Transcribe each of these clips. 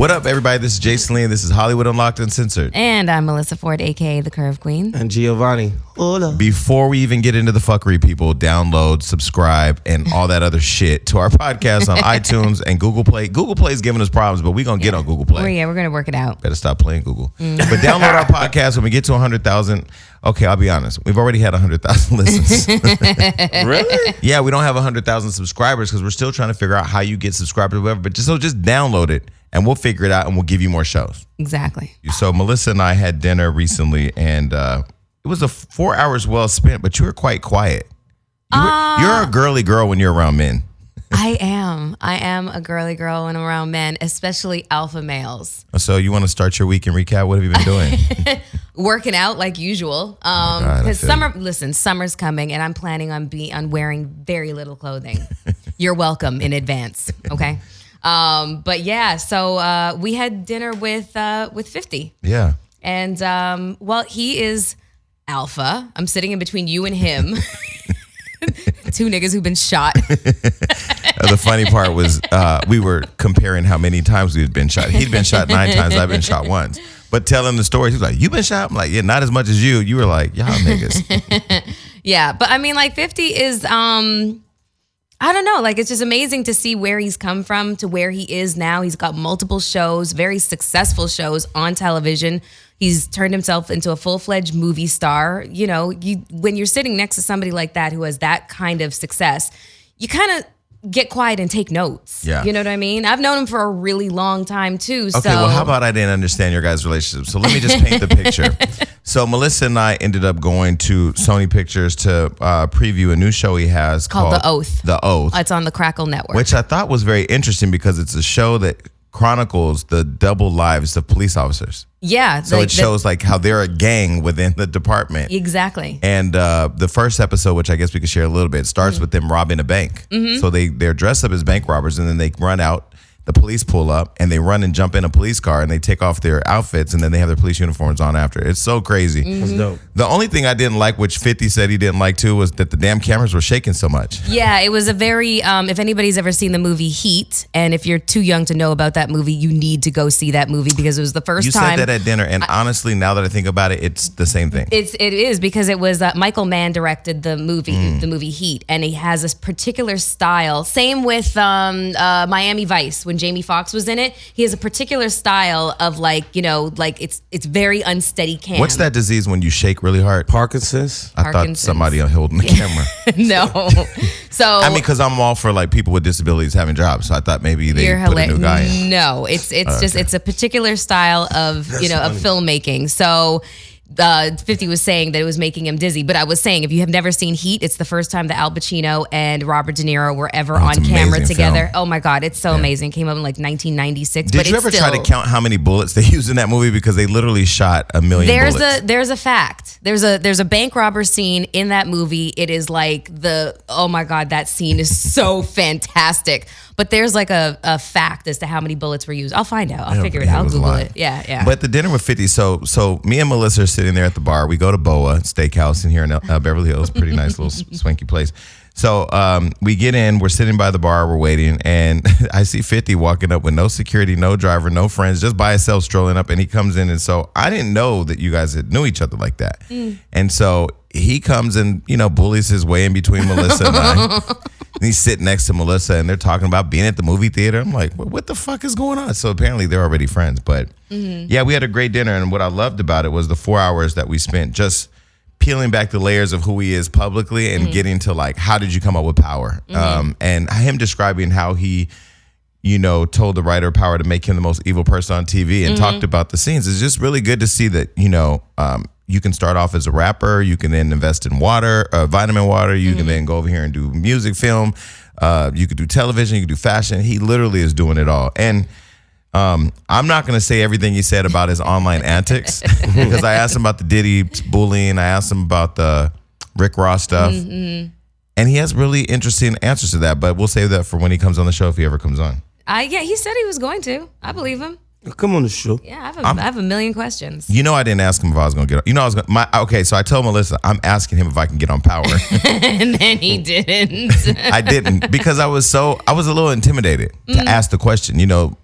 What up, everybody? This is Jason Lee, and this is Hollywood Unlocked Uncensored. And I'm Melissa Ford, a.k.a. the Curve Queen. And Giovanni. Hola. Before we even get into the fuckery, people, download, subscribe, and all that other shit to our podcast on iTunes and Google Play. Google Play is giving us problems, but we're going to get on Google Play. We're going to work it out. Better stop playing Google. But download our podcast when we get to 100,000. Okay, I'll be honest. We've already had 100,000 listens. Really? Yeah, we don't have 100,000 subscribers because we're still trying to figure out how you get subscribers or whatever. But just download it, and we'll figure it out, and we'll give you more shows. Exactly. So Melissa and I had dinner recently, and it was 4 hours well spent, but you were quite quiet. You're a girly girl when you're around men. I am a girly girl when I'm around men, especially alpha males. So you want to start your week and recap? What have you been doing? Working out like usual. Because summer's coming, and I'm planning on wearing very little clothing. You're welcome in advance. Okay. But yeah, so we had dinner with 50. Yeah. And well, he is alpha. I'm sitting in between you and him. Two niggas who've been shot. The funny part was we were comparing how many times we had been shot. He'd been shot 9 times. I've been shot once. But telling the story, he was like, "You been shot?" I'm like, "Yeah, not as much as you." You were like, "Y'all niggas." Yeah, but I mean, like 50 is, I don't know. Like, it's just amazing to see where he's come from to where he is now. He's got multiple shows, very successful shows on television. He's turned himself into a full-fledged movie star. You know, when you're sitting next to somebody like that who has that kind of success, you kind of get quiet and take notes. Yeah. You know what I mean? I've known him for a really long time, too. Okay, well, how about I didn't understand your guys' relationship? So let me just paint the picture. So Melissa and I ended up going to Sony Pictures to preview a new show he has called The Oath. The Oath. It's on the Crackle Network. Which I thought was very interesting because it's a show that chronicles the double lives of police officers. Yeah. So it shows like how they're a gang within the department. Exactly. And the first episode, which I guess we could share a little bit, starts with them robbing a bank. So they're dressed up as bank robbers, and then they run out. The police pull up, and they run and jump in a police car, and they take off their outfits, and then they have their police uniforms on after. It's so crazy. That's dope. The only thing I didn't like, which 50 said he didn't like too, was that the damn cameras were shaking so much. Yeah, it was a very, if anybody's ever seen the movie Heat, and if you're too young to know about that movie, you need to go see that movie because it was the first time. You said that at dinner, and honestly, now that I think about it, it's the same thing. It is because it was Michael Mann directed the movie Heat, and he has this particular style. Same with Miami Vice when Jamie Foxx was in it. He has a particular style of like it's very unsteady cam. What's that disease when you shake really hard? Parkinson's? I thought somebody holding the camera. No. So I mean, because I'm all for like people with disabilities having jobs, so I thought maybe they put a new guy in. No, it's a particular style of of filmmaking. So 50 was saying that it was making him dizzy, but I was saying if you have never seen Heat, it's the first time that Al Pacino and Robert De Niro were ever on camera together. Film. Oh my God, it's so amazing. It came up in like 1996. Did you ever try to count how many bullets they used in that movie? Because they literally shot 1 million bullets. There's a fact. There's a bank robber scene in that movie. It is like oh my God, that scene is so fantastic. But there's like a fact as to how many bullets were used. I'll find out. I'll figure it out. I'll Google it. Yeah. But the dinner with 50, so me and Melissa are sitting there at the bar. We go to Boa Steakhouse in here in Beverly Hills. Pretty nice little swanky place. So we get in, we're sitting by the bar, we're waiting, and I see 50 walking up with no security, no driver, no friends, just by himself strolling up, and he comes in, and so I didn't know that you guys knew each other like that. And so he comes and, bullies his way in between Melissa and I. And he's sitting next to Melissa, and they're talking about being at the movie theater. I'm like, what the fuck is going on? So apparently they're already friends. But yeah, we had a great dinner, and what I loved about it was the 4 hours that we spent just peeling back the layers of who he is publicly and getting to like, how did you come up with power? And him describing how he, told the writer of Power to make him the most evil person on TV and talked about the scenes. It's just really good to see that, you can start off as a rapper, you can then invest in water, vitamin water, you can then go over here and do music, film, you could do television, you could do fashion. He literally is doing it all. And I'm not going to say everything he said about his online antics because I asked him about the Diddy bullying. I asked him about the Rick Ross stuff. And he has really interesting answers to that. But we'll save that for when he comes on the show if he ever comes on. Yeah, he said he was going to. I believe him. Come on the show. Yeah, I have a million questions. You know, I didn't ask him if I was going to get on. You know, I was going to. Okay, so I told Melissa, I'm asking him if I can get on Power. And then he didn't. I didn't because I was a little intimidated to ask the question, you know,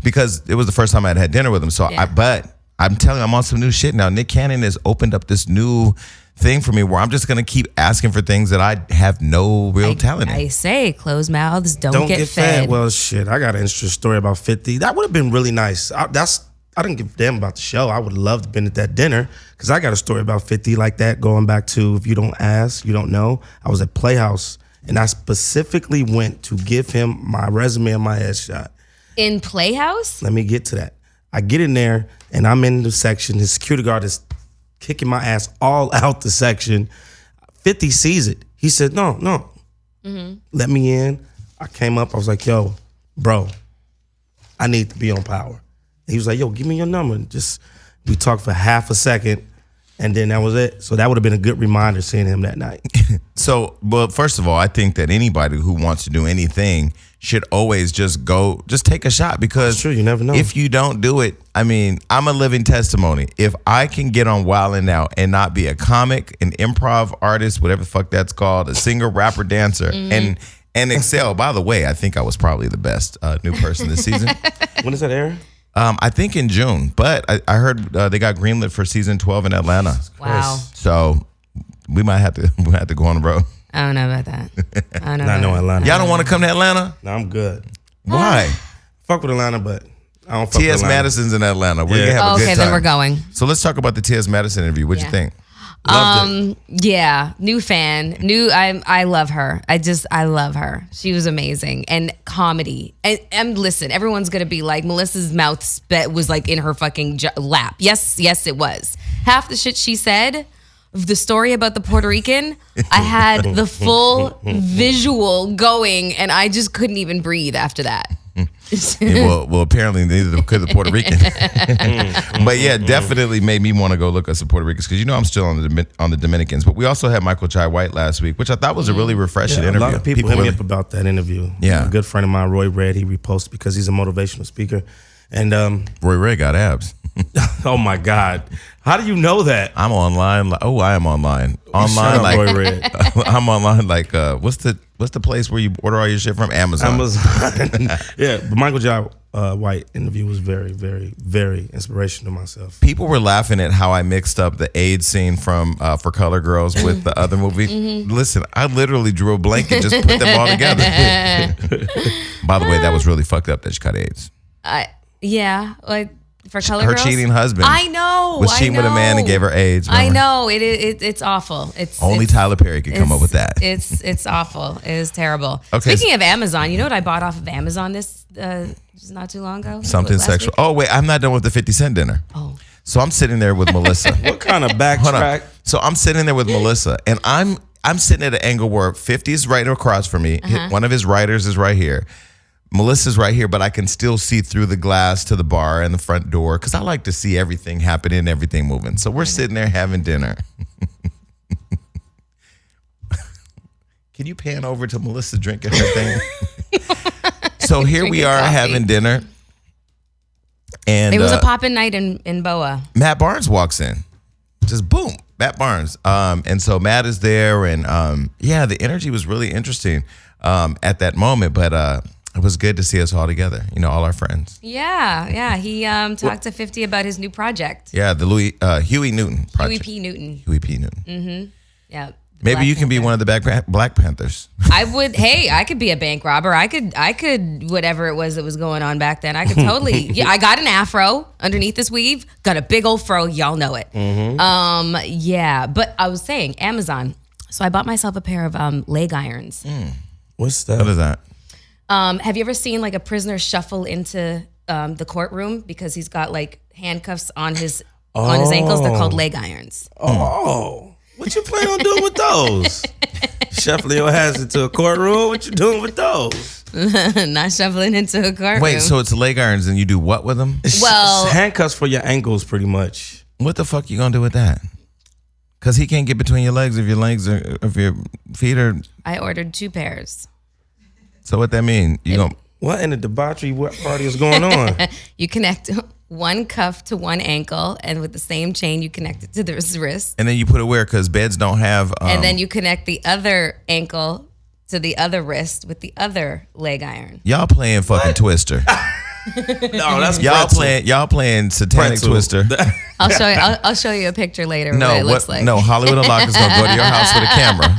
because it was the first time I'd had dinner with him. So, Yeah. but I'm telling you, I'm on some new shit now. Nick Cannon has opened up this new thing for me where I'm just going to keep asking for things that I have no real talent in. I say closed mouths don't get fed. Well, shit, I got an interesting story about 50. That would have been really nice. I didn't give a damn about the show. I would have loved to have been at that dinner because I got a story about 50 like that going back to if you don't ask, you don't know. I was at Playhouse and I specifically went to give him my resume and my headshot. In Playhouse? Let me get to that. I get in there and I'm in the section. His security guard is kicking my ass all out the section. 50 sees it. He said, no. Let me in. I came up. I was like, yo, bro, I need to be on Power. He was like, yo, give me your number. We talked for half a second, and then that was it. So that would have been a good reminder seeing him that night. So, well, first of all, I think that anybody who wants to do anything should always just take a shot because Sure, you never know. If you don't do it, I mean, I'm a living testimony. If I can get on Wild 'N Out and not be a comic, an improv artist, whatever the fuck that's called, a singer, rapper, dancer, and excel. By the way, I think I was probably the best new person this season. When is that air? I think in June, but I heard they got greenlit for season 12 in Atlanta. Wow. So we might have to go on the road. I don't know about that. I don't know. Not know Atlanta. Y'all don't want to come to Atlanta? No, I'm good. Why? Fuck with Atlanta, but I don't fuck with T.S. Atlanta. Madison's in Atlanta. We're Yeah. gonna have a good Okay, time. then we're going. So let's talk about the T.S. Madison interview. What'd you think? Loved it. Yeah, new fan. I love her. I love her. She was amazing. And comedy. And listen, everyone's going to be like, Melissa's mouth was like in her fucking lap. Yes, it was. Half the shit she said, the story about the Puerto Rican, I had the full visual going and I just couldn't even breathe after that. Yeah, well, apparently neither could the Puerto Rican. But yeah, definitely made me want to go look at some Puerto Ricans because you know I'm still on the Dominicans. But we also had Michael Chai White last week, which I thought was a really refreshing Yeah, interview. a lot of people hit me up about that interview. Yeah. A good friend of mine, Roy Red, he reposted because he's a motivational speaker. And Roy Ray got abs. oh my God, how do you know that? I'm online. I am online. Online, Shut up, like Roy Red. I'm online. Like what's the place where you order all your shit from? Amazon. Yeah, but Michael J. White interview was very, very, very inspirational to myself. People were laughing at how I mixed up the AIDS scene from For Color Girls with the other movie. Listen, I literally drew a blank and just put them all together. By the way, that was really fucked up that she got AIDS. Yeah, like for Color Her Girls? cheating husband. I know. Was cheating with a man and gave her AIDS. I remember? know. It's awful. Only Tyler Perry could come up with that. It's awful. It is terrible. Okay. Speaking of Amazon, you know what I bought off of Amazon this just not too long ago? Something Last sexual. week? Oh wait, I'm not done with the 50 Cent dinner. Oh. So I'm sitting there with Melissa. What kind of Hold on. backtrack? So I'm sitting there with Melissa, and I'm sitting at an angle where 50 is right across from me. One of his writers is right here. Melissa's right here, but I can still see through the glass to the bar and the front door because I like to see everything happening and everything moving. So we're sitting there having dinner. Can you pan over to Melissa drinking her thing? So here we Drinking are coffee. having dinner. And It was a poppin' night in Boa. Matt Barnes walks in. Just boom, Matt Barnes. And so Matt is there, and yeah, the energy was really interesting at that moment. But it was good to see us all together. You know, all our friends. Yeah. He talked to 50 about his new project. Yeah, the Huey Newton project. Huey P. Newton. Huey P. Newton. Yeah. Maybe Black you can be Panther. one of the Black Panthers. I would. Hey, I could be a bank robber. I could whatever it was that was going on back then. I could totally. Yeah, I got an afro underneath this weave. Got a big old fro. Y'all know it. Yeah. But I was saying Amazon. So I bought myself a pair of leg irons. What's What that? is that? Have you ever seen like a prisoner shuffle into the courtroom because he's got like handcuffs on his ankles? They're called leg irons. Oh, what you plan on doing with those? Shuffling your ass into a courtroom? What you doing with those? Not shuffling into a courtroom. Wait, so it's leg irons and you do what with them? Well- It's handcuffs for your ankles, pretty much. What the fuck you gonna do with that? Because he can't get between your legs if your feet are. I ordered 2 pairs. So what that mean? You gonna What in the debauchery party is going on? You connect one cuff to one ankle, and with the same chain, you connect it to the wrist. And then you put it where? Because beds don't have. And then you connect the other ankle to the other wrist with the other leg iron. Y'all playing fucking Twister. No, that's Y'all playing satanic Pretzel. Twister. I'll show you. I'll show you a picture later. No, what it looks like. No, Hollywood Unlocked is gonna go to your house with a camera,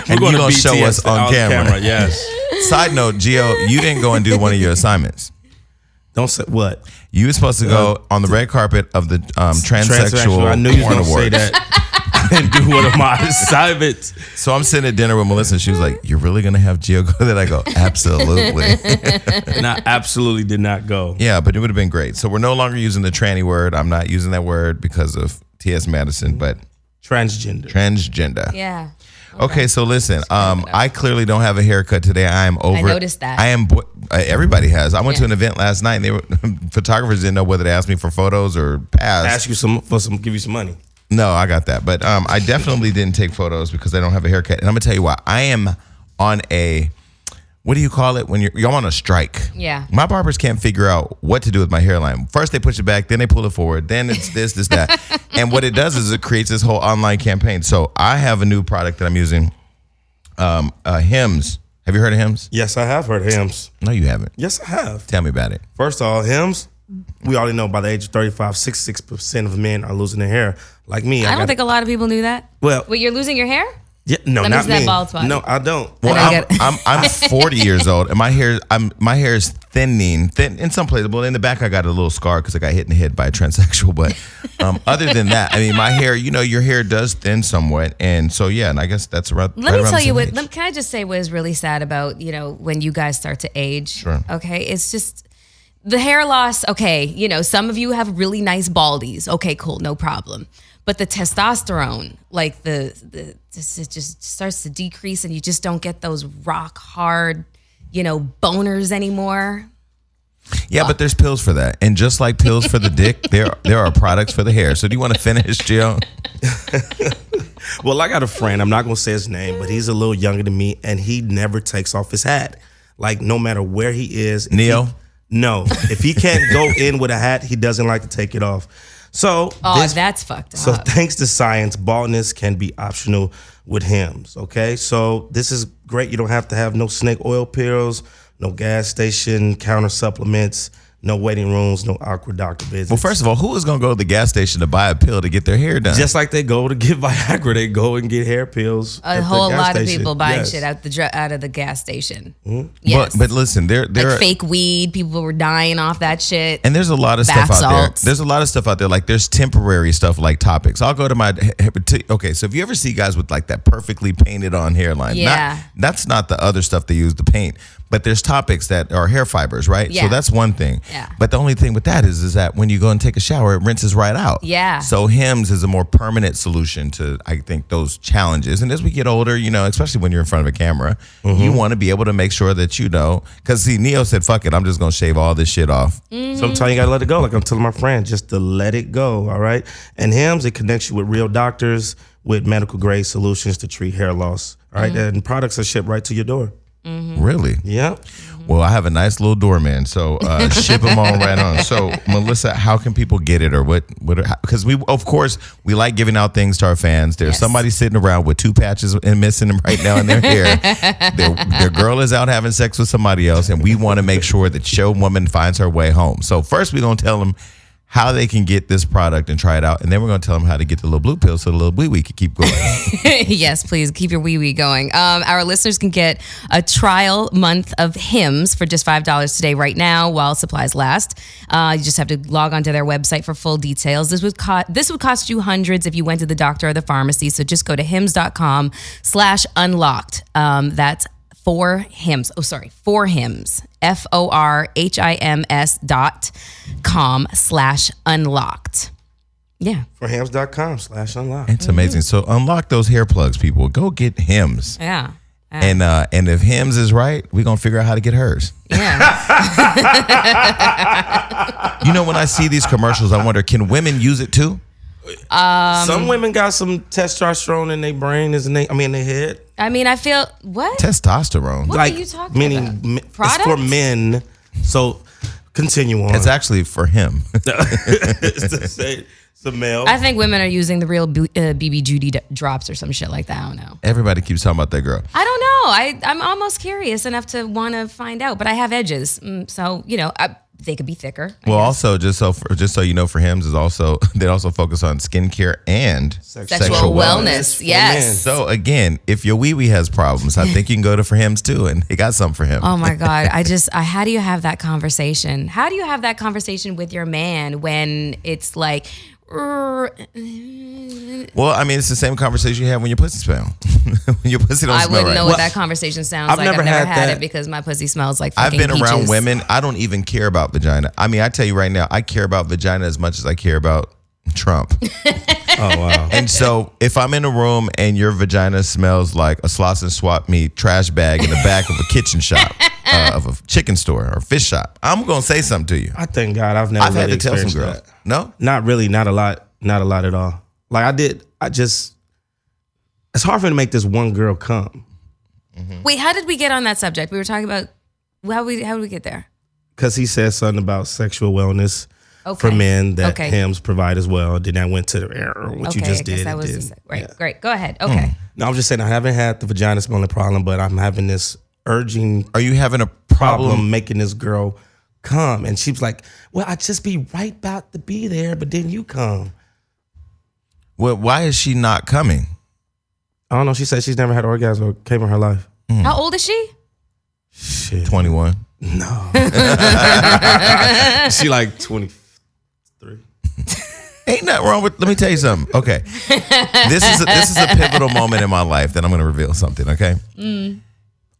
and you're gonna show us on camera. Yes. Side note, Gio, you didn't go and do one of your assignments. Don't say what. You were supposed to go on the red carpet of the transsexual I knew you was porn gonna say awards. that. And do one of my assignments. So I'm sitting at dinner with Melissa, and she was like, "You're really gonna have Gio go there?" I go, "Absolutely." And I absolutely did not go. Yeah, but it would have been great. So we're no longer using the tranny word. I'm not using that word because of T.S. Madison, but transgender. Yeah. Okay, so listen, I clearly don't have a haircut today. I am over. I noticed that. I am. Everybody has. I went to an event last night, and they were photographers didn't know whether to ask me for photos or pass. Ask you give you some money. No, I got that, but I definitely didn't take photos because I don't have a haircut. And I'm gonna tell you why. I am on a, what do you call it when you're on a strike? Yeah. My barbers can't figure out what to do with my hairline. First they push it back, then they pull it forward, then it's this, that. And what it does is it creates this whole online campaign. So I have a new product that I'm using, Hims. Have you heard of Hims? Yes, I have heard of Hims. No, you haven't. Yes, I have. Tell me about it. First of all, Hims, we already know by the age of 35, 66% of men are losing their hair. Like me. I don't think a lot of people knew that. Well, wait, you're losing your hair? Yeah, no, That not means that me. bald spot. No, I don't. Well, I'm 40 years old, and my hair is thin in some places. Well, in the back, I got a little scar because I got hit in the head by a transsexual. But other than that, I mean, my hair, your hair does thin somewhat, and so yeah, and I guess that's right. Let me tell you what. Can I just say what is really sad about when you guys start to age? Sure. Okay, it's just the hair loss. Okay, some of you have really nice baldies. Okay, cool, no problem. But the testosterone, like it just starts to decrease, and you just don't get those rock hard, boners anymore. Yeah, but there's pills for that, and just like pills for the dick, there are products for the hair. So do you want to finish, Gio? Well, I got a friend. I'm not gonna say his name, but he's a little younger than me, and he never takes off his hat. Like no matter where he is. Neo? No, if he can't go in with a hat, he doesn't like to take it off. So that's fucked up. So thanks to science, baldness can be optional with Hims. Okay, so this is great. You don't have to have no snake oil pills, no gas station counter supplements, no waiting rooms, no awkward doctor visits. Well, first of all, who is going to go to the gas station to buy a pill to get their hair done? Just like they go to get Viagra, they go and get hair pills. A whole lot of people buying shit out of the gas station. Mm-hmm. Yes. But listen, there are fake weed. People were dying off that shit. And there's a lot of stuff out there. There's a lot of stuff out there. Like there's temporary stuff like topics. I'll go to my okay. So if you ever see guys with like that perfectly painted on hairline, that's not the other stuff they use to paint. But there's topics that are hair fibers, right? Yeah. So that's one thing. Yeah. But the only thing with that is that when you go and take a shower, it rinses right out. Yeah. So Hims is a more permanent solution to, I think, those challenges. And as we get older, especially when you're in front of a camera, you want to be able to make sure that because see, Neo said, fuck it, I'm just going to shave all this shit off. Mm-hmm. Sometimes you got to let it go. Like I'm telling my friend, just to let it go, all right? And Hims, it connects you with real doctors with medical grade solutions to treat hair loss, all right? And products are shipped right to your door. Mm-hmm. Really? Yeah. Well, I have a nice little doorman, so ship them on right on. So, Melissa, how can people get it, or what? Because we like giving out things to our fans. There's somebody sitting around with 2 patches and missing them right now in their hair. Their girl is out having sex with somebody else, and we want to make sure that show woman finds her way home. So first, we're gonna tell them how they can get this product and try it out, and then we're gonna tell them how to get the little blue pill so the little wee wee can keep going. Yes, please keep your wee wee going. Our listeners can get a trial month of Hims for just $5 today right now while supplies last. You just have to log onto their website for full details. This would cost you hundreds if you went to the doctor or the pharmacy. So just go to hims.com/unlocked. That's for Hims. FORHIMS.com/unlocked. Yeah. For Hims.com/unlocked. It's amazing. So unlock those hair plugs, people. Go get Hims. Yeah. And if Hims is right, we're gonna figure out how to get hers. Yeah. When I see these commercials, I wonder, can women use it too? Some women got some testosterone in their brain, in their head. I mean, I feel what? Testosterone. What are you talking about? It's for men. So continue on. It's actually for him. It's a male. I think women are using the real BB Judy drops or some shit like that. I don't know. Everybody keeps talking about that girl. I don't know. I'm almost curious enough to want to find out, but I have edges, so they could be thicker. Well, also just so you know, for him is also they also focus on skincare and sexual wellness. Yes. So again, if your wee has problems, I think you can go to For Hims too, and they got something for him. Oh my God! How do you have that conversation? How do you have that conversation with your man when it's like? Well, I mean, it's the same conversation you have when your pussy smells. When your pussy don't smell right. I wouldn't know what that conversation sounds like. I've never had it because my pussy smells like fucking I've been around peaches. women. I don't even care about vagina. I mean, I tell you right now, I care about vagina as much as I care about Trump. Oh, wow. And so if I'm in a room and your vagina smells like a Sloss and Swap meat trash bag in the back of a kitchen shop, of a chicken store or fish shop, I'm going to say something to you. I thank God I've never had really to tell some experienced girls. that. No? Not really. Not a lot at all. Like it's hard for me to make this one girl come. Mm-hmm. Wait, how did we get on that subject? We were talking about how did we get there? Because he said something about sexual wellness for men that Hims provide as well. Then I went to the error, what you just did. That was right. Yeah. Great. Go ahead. Okay. No, I'm just saying I haven't had the vagina smelling problem, but I'm having this urging. Are you having a problem making this girl come? And she's like, well, I just be right about to be there, but then you come. Well, why is she not coming? I don't know. She said she's never had an orgasm or came in her life. How old is she? Shit. 21. No. She like 23. Ain't nothing wrong with. Let me tell you something. Okay, this is a pivotal moment in my life that I'm going to reveal something. Okay,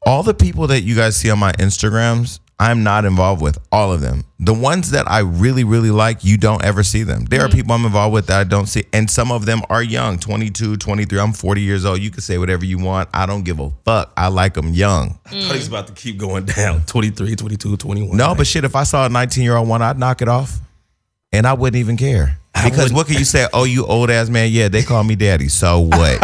all the people that you guys see on my Instagrams, I'm not involved with all of them. The ones that I really, really like, you don't ever see them. There are people I'm involved with that I don't see, and some of them are young, 22, 23. I'm 40 years old. You can say whatever you want. I don't give a fuck. I like them young. I thought he's about to keep going down. 23, 22, 21. No, but shit, if I saw a 19-year-old one, I'd knock it off, and I wouldn't even care. Because what can you say? Oh, you old ass man. Yeah, they call me daddy. So what?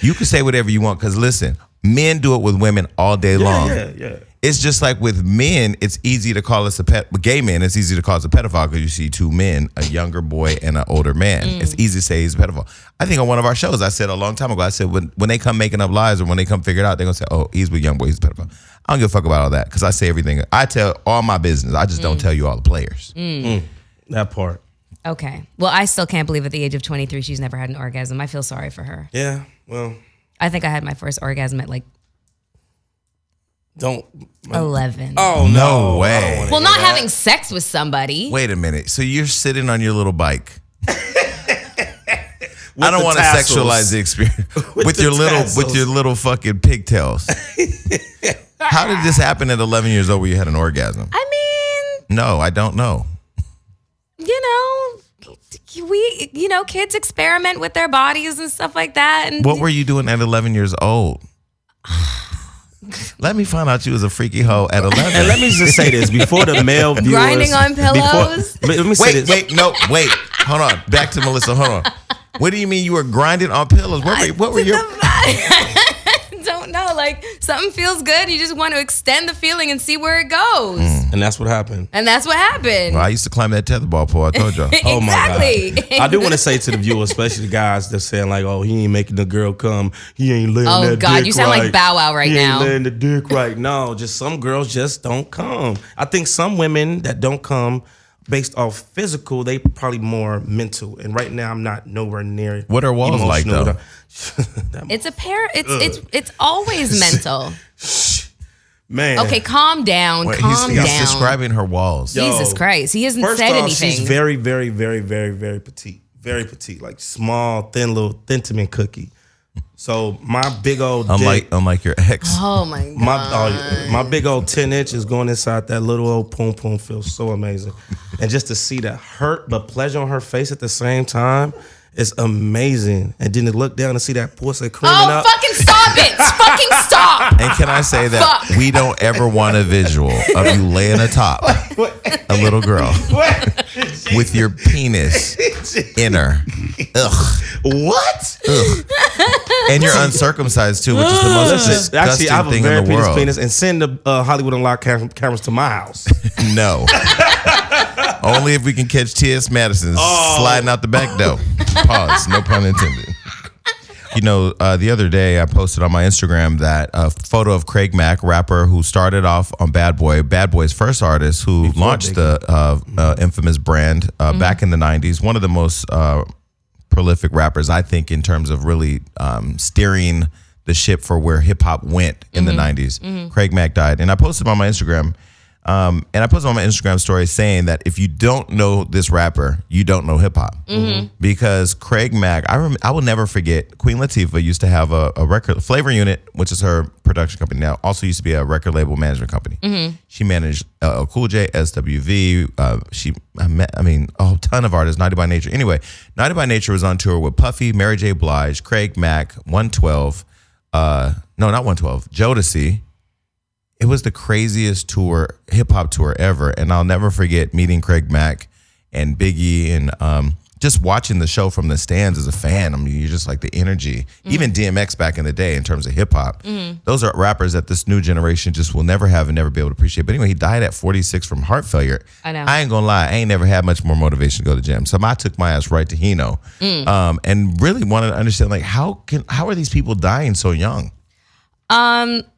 You can say whatever you want. Because listen, men do it with women all day long. Yeah. It's just like with men, it's easy to call us with gay men, it's easy to call us a pedophile because you see two men, a younger boy and an older man. It's easy to say he's a pedophile. I think on one of our shows, I said a long time ago, I said when they come making up lies or when they come figure it out, they're going to say, oh, he's with young boy, he's a pedophile. I don't give a fuck about all that because I say everything. I tell all my business. I just don't tell you all the players. That part. Okay. Well, I still can't believe at the age of 23, she's never had an orgasm. I feel sorry for her. Yeah, well. I think I had my first orgasm at like 11. Oh, no way. Well, not having sex with somebody. Wait a minute. So you're sitting on your little bike. I don't want to sexualize the experience with your little fucking pigtails. How did this happen at 11 years old where you had an orgasm? I mean, no, I don't know. Kids experiment with their bodies and stuff like that. And what were you doing at 11 years old? Let me find out you was a freaky hoe at 11. And let me just say this before the male viewers. Grinding on pillows? Let me say this. Wait. Hold on. Back to Melissa. Hold on. What do you mean you were grinding on pillows? What were your... don't know. Like, something feels good. You just want to extend the feeling and see where it goes. And that's what happened. Well, I used to climb that tetherball pole. I told y'all. Oh, my God. I do want to say to the viewers, especially the guys that's saying like, oh, he ain't making the girl come. He ain't laying that dick. Oh, God. You sound like Bow Wow right now. He ain't laying the dick right. No, just some girls just don't come. I think some women that don't come based off physical, they probably more mental. And right now, I'm not nowhere near. What are walls like though? It's always mental. Man. Okay, calm down. He's describing her walls. Jesus Christ. He hasn't said anything. She's very, very, very, very, very petite. Very petite. Like small, thin to mint cookie. So my big old dick, unlike your ex. Oh my God. My big old 10-inch is going inside that little old poom poom feels so amazing. And just to see that hurt but pleasure on her face at the same time It's amazing. And then to look down and see that pussy creaming up. Fucking stop it. Fucking stop. And can I say that we don't ever want a visual of you laying atop a little girl with your penis in her. Ugh. What? Ugh. And you're uncircumcised too, which is the most disgusting Actually, I have a thing very in the penis world. penis, and send the Hollywood Unlocked cameras to my house. No. Only if we can catch T.S. Madison sliding out the back door. Pause. No pun intended. You know, the other day I posted on my Instagram that a photo of Craig Mack, rapper who started off on Bad Boy, Bad Boy's first artist, who launched the infamous brand back in the 90s. One of the most prolific rappers, I think, in terms of really steering the ship for where hip hop went in the 90s. Craig Mack died. And I posted on my Instagram. And I posted on my Instagram story saying that if you don't know this rapper, you don't know hip hop. Because Craig Mack, I will never forget, Queen Latifah used to have a record, Flavor Unit, which is her production company now, also used to be a record label management company. She managed Cool J, SWV, a ton of artists, Naughty by Nature. Anyway, Naughty by Nature was on tour with Puffy, Mary J. Blige, Craig Mack, 112, no, not 112, Jodeci. It was the craziest tour, hip hop tour ever. And I'll never forget meeting Craig Mack and Biggie and just watching the show from the stands as a fan. I mean, you're just like the energy. Even DMX back in the day in terms of hip hop. Those are rappers that this new generation just will never have and never be able to appreciate. But anyway, he died at 46 from heart failure. I know. I ain't gonna lie, I ain't never had much more motivation to go to the gym. So I took my ass right to Hino and really wanted to understand, like, how are these people dying so young?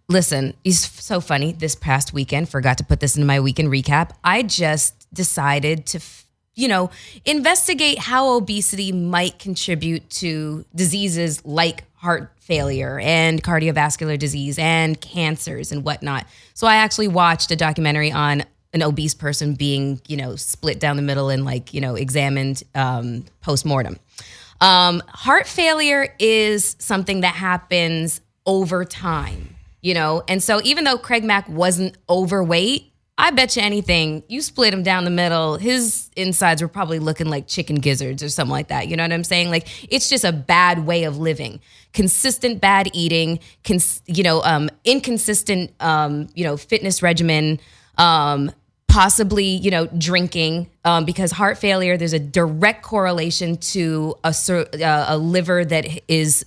Listen, it's so funny. This past weekend, forgot to put this in my weekend recap. I just decided to, investigate how obesity might contribute to diseases like heart failure and cardiovascular disease and cancers and whatnot. So I actually watched a documentary on an obese person being, split down the middle and examined post-mortem. Heart failure is something that happens over time. And so even though Craig Mack wasn't overweight, I bet you anything, you split him down the middle, his insides were probably looking like chicken gizzards or something like that. You know what I'm saying? Like, it's just a bad way of living. Consistent bad eating, inconsistent, fitness regimen, possibly, drinking, because heart failure, there's a direct correlation to a liver that is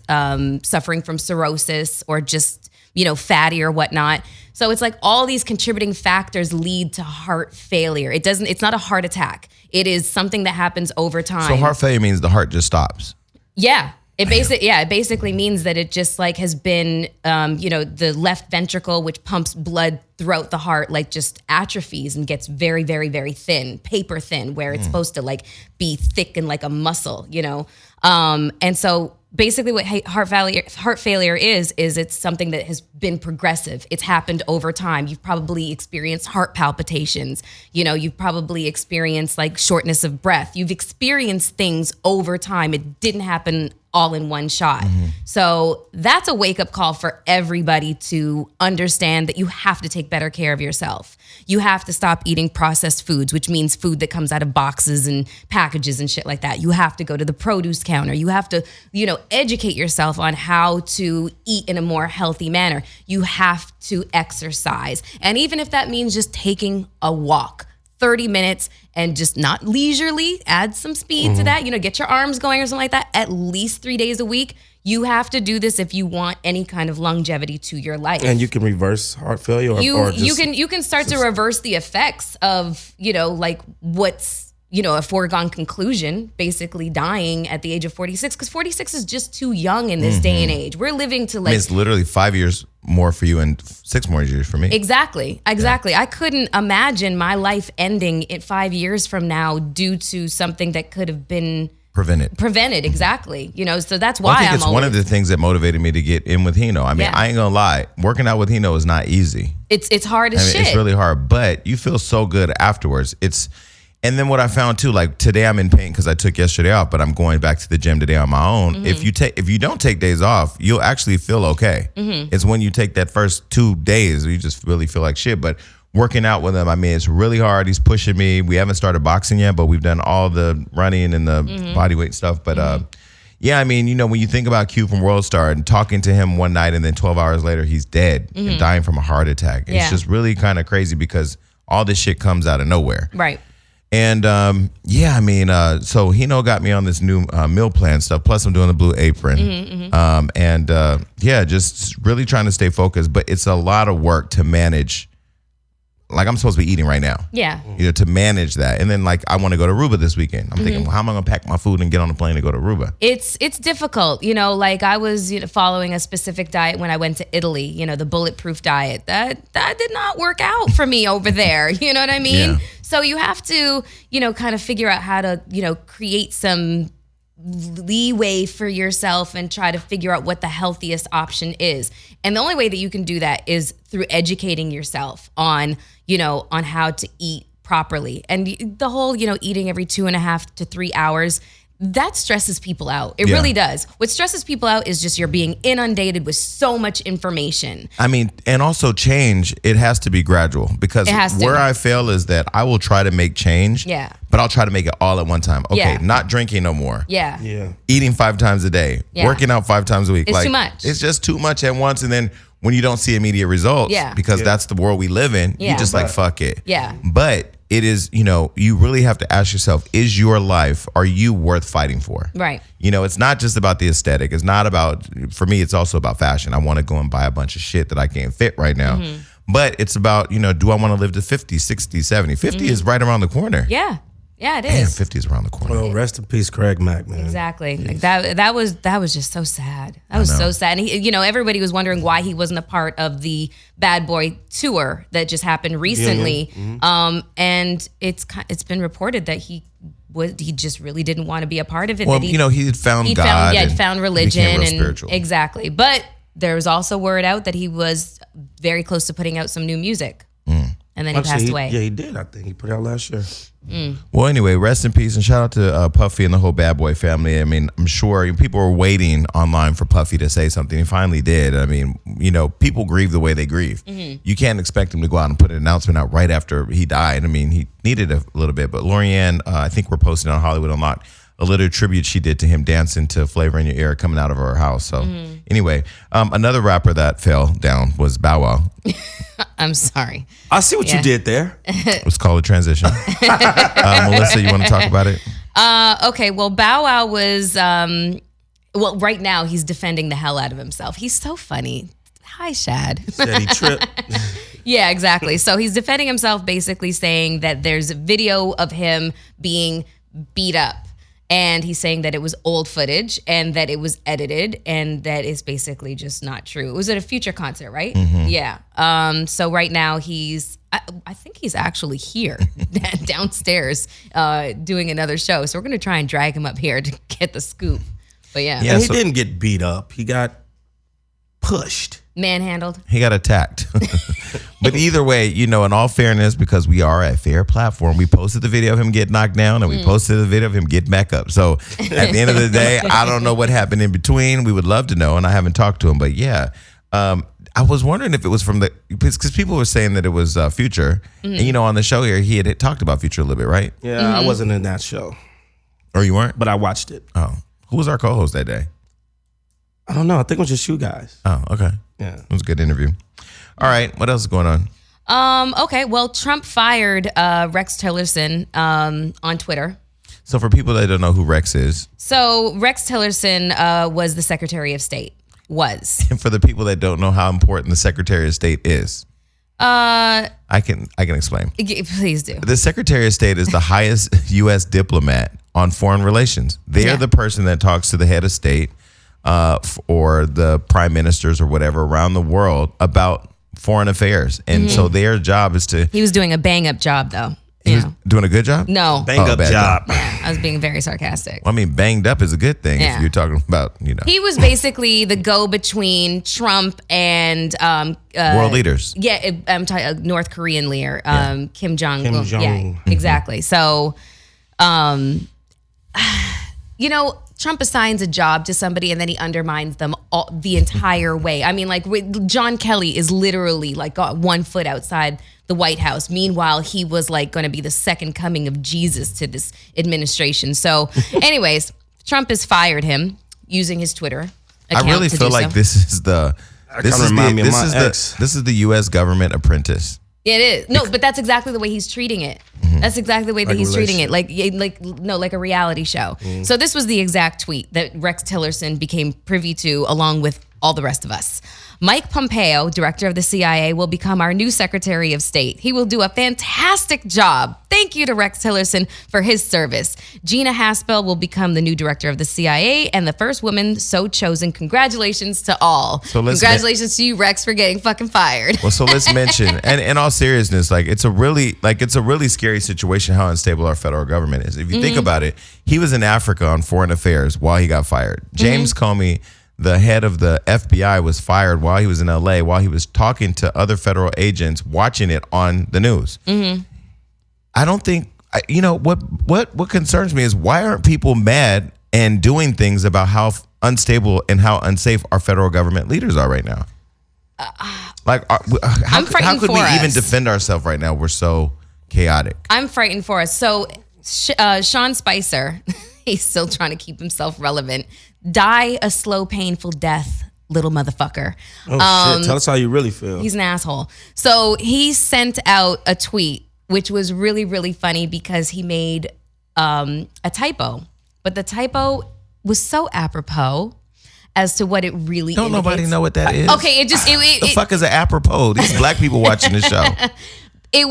suffering from cirrhosis or just fatty or whatnot. So it's like all these contributing factors lead to heart failure. It's not a heart attack. It is something that happens over time. So heart failure means the heart just stops. Yeah. It basically means that it just has been, the left ventricle, which pumps blood throughout the heart, just atrophies and gets very, very, very thin, paper thin, where it's supposed to be thick and like a muscle, and so basically what heart failure is it's something that has been progressive. It's happened over time. You've probably experienced heart palpitations. You've probably experienced shortness of breath. You've experienced things over time. It didn't happen all in one shot. So that's a wake-up call for everybody to understand that you have to take better care of yourself. You have to stop eating processed foods, which means food that comes out of boxes and packages and shit like that. You have to go to the produce counter. You have to, educate yourself on how to eat in a more healthy manner. You have to exercise. And even if that means just taking a walk, 30 minutes, and just not leisurely, add some speed to that, get your arms going or something like that, at least 3 days a week. You have to do this if you want any kind of longevity to your life. And you can reverse heart failure or just, you can start to reverse the effects of, what's, a foregone conclusion, basically dying at the age of 46, because 46 is just too young in this day and age. We're living to it's literally 5 years more for you and 6 more years for me. Exactly. Yeah. I couldn't imagine my life ending in 5 years from now due to something that could have been prevented. Exactly. So that's why I think it's one of the things that motivated me to get in with Hino. I mean, I ain't gonna lie, working out with Hino is not easy. It's hard as shit. It's really hard, but you feel so good afterwards. And then what I found too, today I'm in pain because I took yesterday off, but I'm going back to the gym today on my own. If you don't take days off, you'll actually feel okay. It's when you take that first 2 days, you just really feel like shit. But working out with him, I mean, it's really hard. He's pushing me. We haven't started boxing yet, but we've done all the running and the body weight stuff. But Yeah, I mean, when you think about Q from World Star and talking to him one night and then 12 hours later he's dead and dying from a heart attack. It's just really kind of crazy because all this shit comes out of nowhere. Right. And so Hino got me on this new meal plan stuff. Plus, I'm doing the Blue Apron. Just really trying to stay focused. But it's a lot of work to manage. Like, I'm supposed to be eating right now. Yeah. To manage that. And then, like, I want to go to Aruba this weekend. I'm thinking, well, how am I going to pack my food and get on a plane to go to Aruba? It's difficult. Like, I was following a specific diet when I went to Italy, the bulletproof diet. That did not work out for me over there. You know what I mean? Yeah. So you have to, kind of figure out how to, create some leeway for yourself and try to figure out what the healthiest option is. And the only way that you can do that is through educating yourself on how to eat properly. And the whole, eating every 2.5 to 3 hours, that stresses people out. It really does. What stresses people out is just you're being inundated with so much information. I mean, and also change, it has to be gradual because where I fail is that I will try to make change, but I'll try to make it all at one time. Okay, not drinking no more. Yeah. Eating 5 times a day. Working out 5 times a week. It's too much. It's just too much at once. And then when you don't see immediate results, because that's the world we live in, you just like, fuck it. Yeah. But it is, you really have to ask yourself, is your life, are you worth fighting for? Right. It's not just about the aesthetic. It's not about, for me, it's also about fashion. I want to go and buy a bunch of shit that I can't fit right now. But it's about, do I want to live to 50, 60, 70? 50 is right around the corner. Yeah. Yeah, it is. Damn, 50 is around the corner. Well, rest in peace, Craig Mack, man. Exactly. Like that was just so sad. That was so sad. And he, everybody was wondering why he wasn't a part of the Bad Boy tour that just happened recently. And it's been reported that he just really didn't want to be a part of it. Well, he had found God. He had found religion and spiritual. Exactly. But there was also word out that he was very close to putting out some new music. And then he passed away. Yeah, he did. I think he put it out last year. Well, anyway, rest in peace and shout out to Puffy and the whole Bad Boy family. I mean, I'm sure people were waiting online for Puffy to say something. He finally did. I mean, people grieve the way they grieve. You can't expect him to go out and put an announcement out right after he died. I mean, he needed a little bit. But Lorianne, I think we're posting on Hollywood Unlocked a little tribute she did to him dancing to Flavor in Your Ear coming out of her house. So anyway, another rapper that fell down was Bow Wow. I'm sorry. I see what you did there. It's called a transition. Melissa, you want to talk about it? Okay, well, Bow Wow was, right now he's defending the hell out of himself. He's so funny. Hi, Shad. Said he tripped. Yeah, exactly. So he's defending himself, basically saying that there's a video of him being beat up. And he's saying that it was old footage and that it was edited and that is basically just not true. It was at a Future concert, right? Yeah. So right now I think he's actually here downstairs doing another show. So we're going to try and drag him up here to get the scoop. But yeah. And he didn't get beat up. He got pushed. Manhandled. He got attacked. But either way, in all fairness, because we are a fair platform, we posted the video of him getting knocked down and we posted the video of him getting back up. So at the end of the day, I don't know what happened in between. We would love to know, and I haven't talked to him. But yeah, I was wondering if it was because people were saying that it was Future. And on the show here, he had talked about Future a little bit, right? Yeah, I wasn't in that show. Oh, you weren't? But I watched it. Oh. Who was our co-host that day? I don't know. I think it was just you guys. Oh, okay. Yeah. It was a good interview. All right. What else is going on? Okay. Well, Trump fired Rex Tillerson on Twitter. So for people that don't know who Rex is. So Rex Tillerson was the Secretary of State. And for the people that don't know how important the Secretary of State is. I can explain. Please do. The Secretary of State is the highest U.S. diplomat on foreign relations. They are the person that talks to the head of state or the prime ministers or whatever around the world about foreign affairs. And so their job is to... He was doing a bang-up job, though. He was doing a good job? No. Bang-up job. Yeah, I was being very sarcastic. Well, I mean, banged up is a good thing if you're talking about, He was basically the go-between Trump and... world leaders. Yeah, I'm talking North Korean leader, Kim Jong. Kim Jong. Yeah, exactly. So, Trump assigns a job to somebody and then he undermines them the entire way. I mean, like John Kelly is literally like got 1 foot outside the White House. Meanwhile, he was like going to be the second coming of Jesus to this administration. So anyways, Trump has fired him. using his Twitter I account really to feel do like so. this is the this is the U.S. government apprentice. It is. No, but that's exactly the way he's treating it. That's exactly the way that he's treating it. Like a reality show. So this was the exact tweet that Rex Tillerson became privy to along with all the rest of us. Mike Pompeo, director of the CIA, will become our new Secretary of State. He will do a fantastic job. Thank you to Rex Tillerson for his service. Gina Haspel will become the new director of the CIA and the first woman so chosen. Congratulations to all. Congratulations to you, Rex, for getting fucking fired. Well, so let's mention, and in all seriousness, like it's a really scary situation how unstable our federal government is. If you think about it, he was in Africa on foreign affairs while he got fired. James Comey, the head of the FBI, was fired while he was in LA, while he was talking to other federal agents watching it on the news. I don't think, what concerns me is why aren't people mad and doing things about how unstable and how unsafe our federal government leaders are right now? How could we even defend ourselves right now? We're so chaotic. I'm frightened for us. So Sean Spicer, he's still trying to keep himself relevant. Die a slow, painful death, little motherfucker. Oh, shit. Tell us how you really feel. He's an asshole. So he sent out a tweet, which was really, really funny because he made a typo. But the typo was so apropos as to what it really Don't indicates. nobody know what that is? Okay, the fuck is an apropos? These black people watching the show. It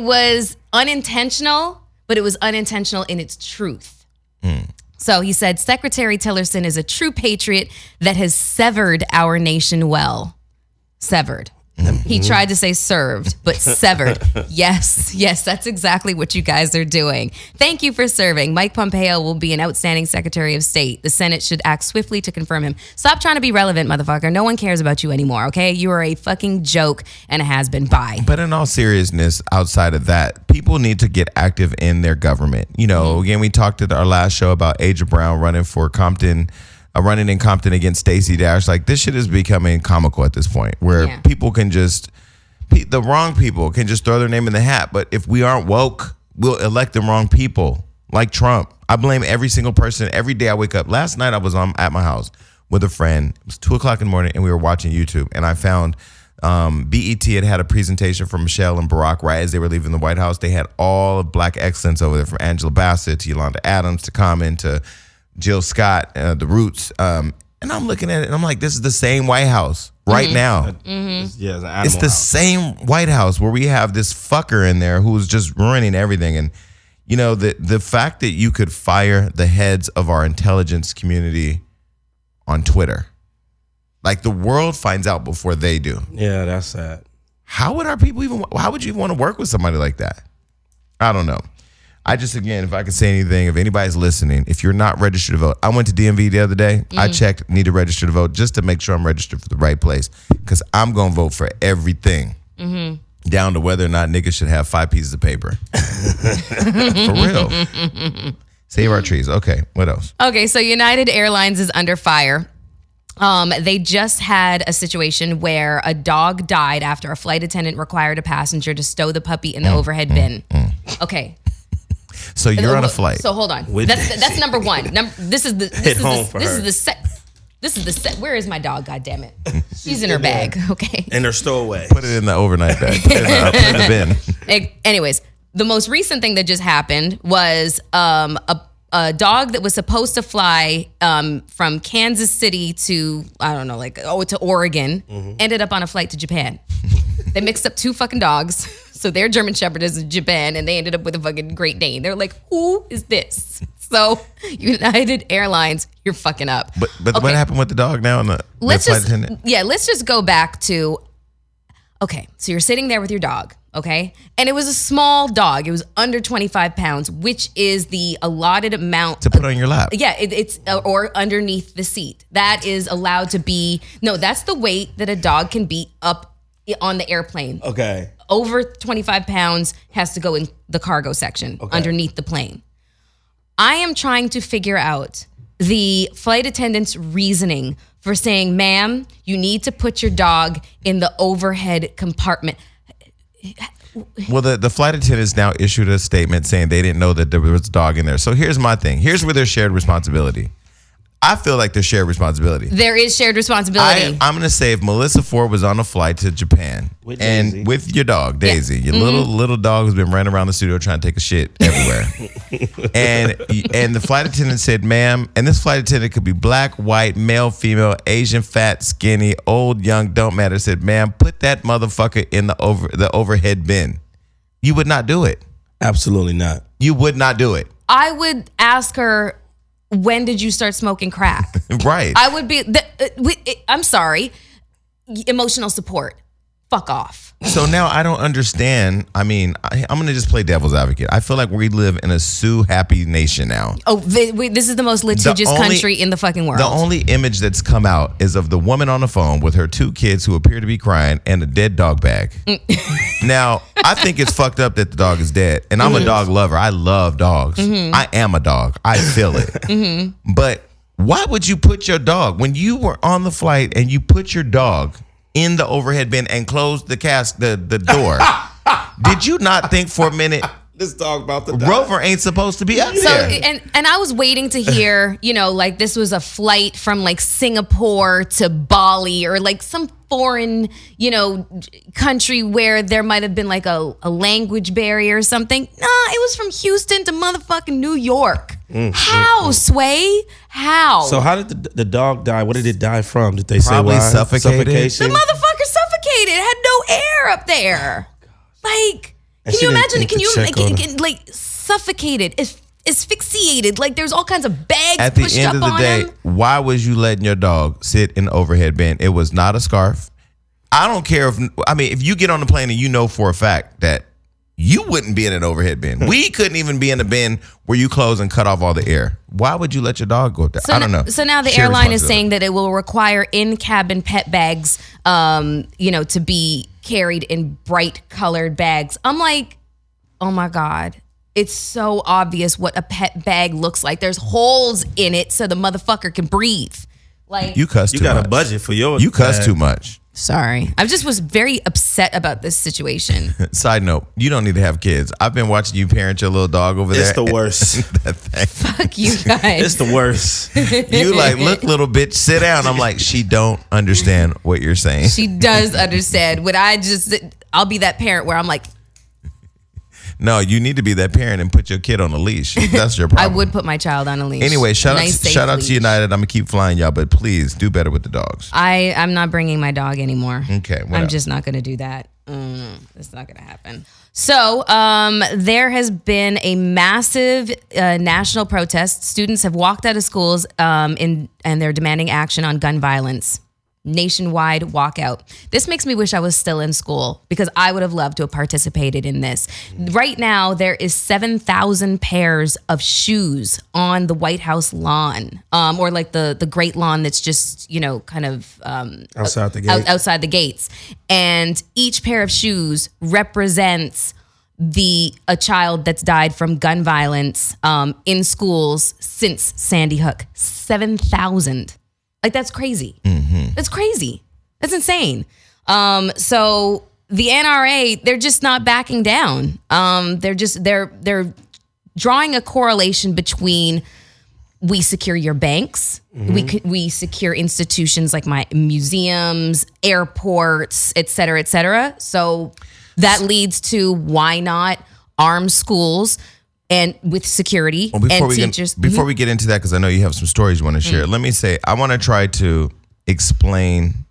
was unintentional, but it was unintentional in its truth. So he said, Secretary Tillerson is a true patriot that has severed our nation well. Severed. He tried to say served, but severed. Yes, that's exactly what you guys are doing. Thank you for serving. Mike Pompeo will be an outstanding Secretary of State. The Senate should act swiftly to confirm him. Stop trying to be relevant, motherfucker. No one cares about you anymore, okay? You are a fucking joke and a has-been. Bye. But in all seriousness, outside of that, people need to get active in their government. Again, we talked at our last show about Aja Brown running in Compton against Stacey Dash. Like, this shit is becoming comical at this point where people can the wrong people can just throw their name in the hat. But if we aren't woke, we'll elect the wrong people like Trump. I blame every single person. Every day I wake up. Last night I was at my house with a friend. It was 2:00 in the morning and we were watching YouTube and I found BET had a presentation from Michelle and Barack right as they were leaving the White House. They had all of black excellence over there, from Angela Bassett to Yolanda Adams to Common to Jill Scott, the Roots. And I'm looking at it and I'm like, this is the same White House right now. It's the same White House where we have this fucker in there who's just ruining everything. And, the fact that you could fire the heads of our intelligence community on Twitter, like the world finds out before they do. Yeah, that's sad. How would how would you even want to work with somebody like that? I don't know. I just, again, if I could say anything, if anybody's listening, if you're not registered to vote, I went to DMV the other day. I checked, need to register to vote just to make sure I'm registered for the right place because I'm going to vote for everything down to whether or not niggas should have 5 pieces of paper. For real. Save our trees. Okay, what else? Okay, so United Airlines is under fire. They just had a situation where a dog died after a flight attendant required a passenger to stow the puppy in the overhead bin. Okay. So you're on a flight. So hold on. That's number one. This is the set. Where is my dog? God damn it. She's in her bag. Okay. In her stowaway. Put it in the overnight bag. Put it in the bin. Anyways, the most recent thing that just happened was a dog that was supposed to fly from Kansas City to, to Oregon, ended up on a flight to Japan. They mixed up 2 fucking dogs. So their German Shepherd is in Japan, and they ended up with a fucking Great Dane. They're like, who is this? So United Airlines, you're fucking up. But okay. What happened with the dog now? Let's just go back to, okay, so you're sitting there with your dog, okay? And it was a small dog. It was under 25 pounds, which is the allotted amount. To put on your lap. Yeah, it's or underneath the seat. That is allowed to be, that's the weight that a dog can be up on the airplane. Okay. Over 25 pounds has to go in the cargo section underneath the plane. I am trying to figure out the flight attendant's reasoning for saying, ma'am, you need to put your dog in the overhead compartment. Well, the flight attendants now issued a statement saying they didn't know that there was a dog in there. So here's my thing. Here's where there's shared responsibility. I feel like there's shared responsibility. There is shared responsibility. I'm going to say if Melissa Ford was on a flight to Japan With Daisy. with your dog, Daisy, your little dog who's been running around the studio trying to take a shit everywhere. and the flight attendant said, ma'am, and this flight attendant could be black, white, male, female, Asian, fat, skinny, old, young, don't matter. Said, ma'am, put that motherfucker in the overhead bin. You would not do it. Absolutely not. You would not do it. I would ask her, when did you start smoking crack? Right. I would be, I'm sorry, emotional support. Fuck off. So now I don't understand. I mean, I'm going to just play devil's advocate. I feel like we live in a sue-happy nation now. Oh, this is the most litigious country in the fucking world. The only image that's come out is of the woman on the phone with her 2 kids who appear to be crying and a dead dog bag. Now, I think it's fucked up that the dog is dead. And I'm a dog lover. I love dogs. I am a dog. I feel it. But why would you put your dog, when you were on the flight and you put your dog in the overhead bin and closed the door, did you not think for a minute, This dog about to die. Rover ain't supposed to be up So there? and I was waiting to hear, like this was a flight from like Singapore to Bali or like some foreign, country where there might have been like a language barrier or something. Nah, it was from Houston to motherfucking New York. How, Sway? How? So how did the dog die? What did it die from? Did they Probably say why? suffocated. Suffocation? The mother suffocated. It had no air up there. Like, And can she you didn't imagine? think Can to you check on her. like suffocated, asphyxiated? Like, there's all kinds of bags At the pushed end up of the on day, him. why was you letting your dog sit in the overhead bin? It was not a scarf. I don't care if you get on the plane and you know for a fact that you wouldn't be in an overhead bin. We couldn't even be in a bin where you close and cut off all the air. Why would you let your dog go up there? I don't know. So now the Shared airline is responsibility. saying that it will require in-cabin pet bags, to be carried in bright colored bags. I'm like, oh my God. It's so obvious what a pet bag looks like. There's holes in it so the motherfucker can breathe. Like, You cuss You too got much. a budget for yours. You cuss too much. sorry. I just was very upset about this situation. Side note, you don't need to have kids. I've been watching you parent your little dog over there. It's the worst. That thing. Fuck you guys. It's the worst. You like, look, little bitch, sit down. I'm like, she don't understand what you're saying. She does understand. I'll be that parent where I'm like, No, you need to be that parent and put your kid on a leash. That's your I problem. would put my child on a leash. Anyway, shout Nice, out safe to United. I'm gonna keep flying y'all, but please do better with the dogs. I'm not bringing my dog anymore. Okay, I'm whatever. just not going to do that. It's not going to happen. So there has been a massive national protest. Students have walked out of schools and they're demanding action on gun violence. Nationwide walkout. This makes me wish I was still in school because I would have loved to have participated in this. Right now, there is 7,000 pairs of shoes on the White House lawn, or like the great lawn that's just, kind of Outside the gate. outside the gates. And each pair of shoes represents a child that's died from gun violence in schools since Sandy Hook. 7,000. Like, that's crazy. Mm-hmm. That's crazy. That's insane. So the NRA, they're just not backing down. They're drawing a correlation between we secure your banks, we secure institutions like my museums, airports, et cetera, et cetera. So that leads to why not arm schools and with security and teachers. Before we get into that, because I know you have some stories you want to share, let me say, I want to try to explain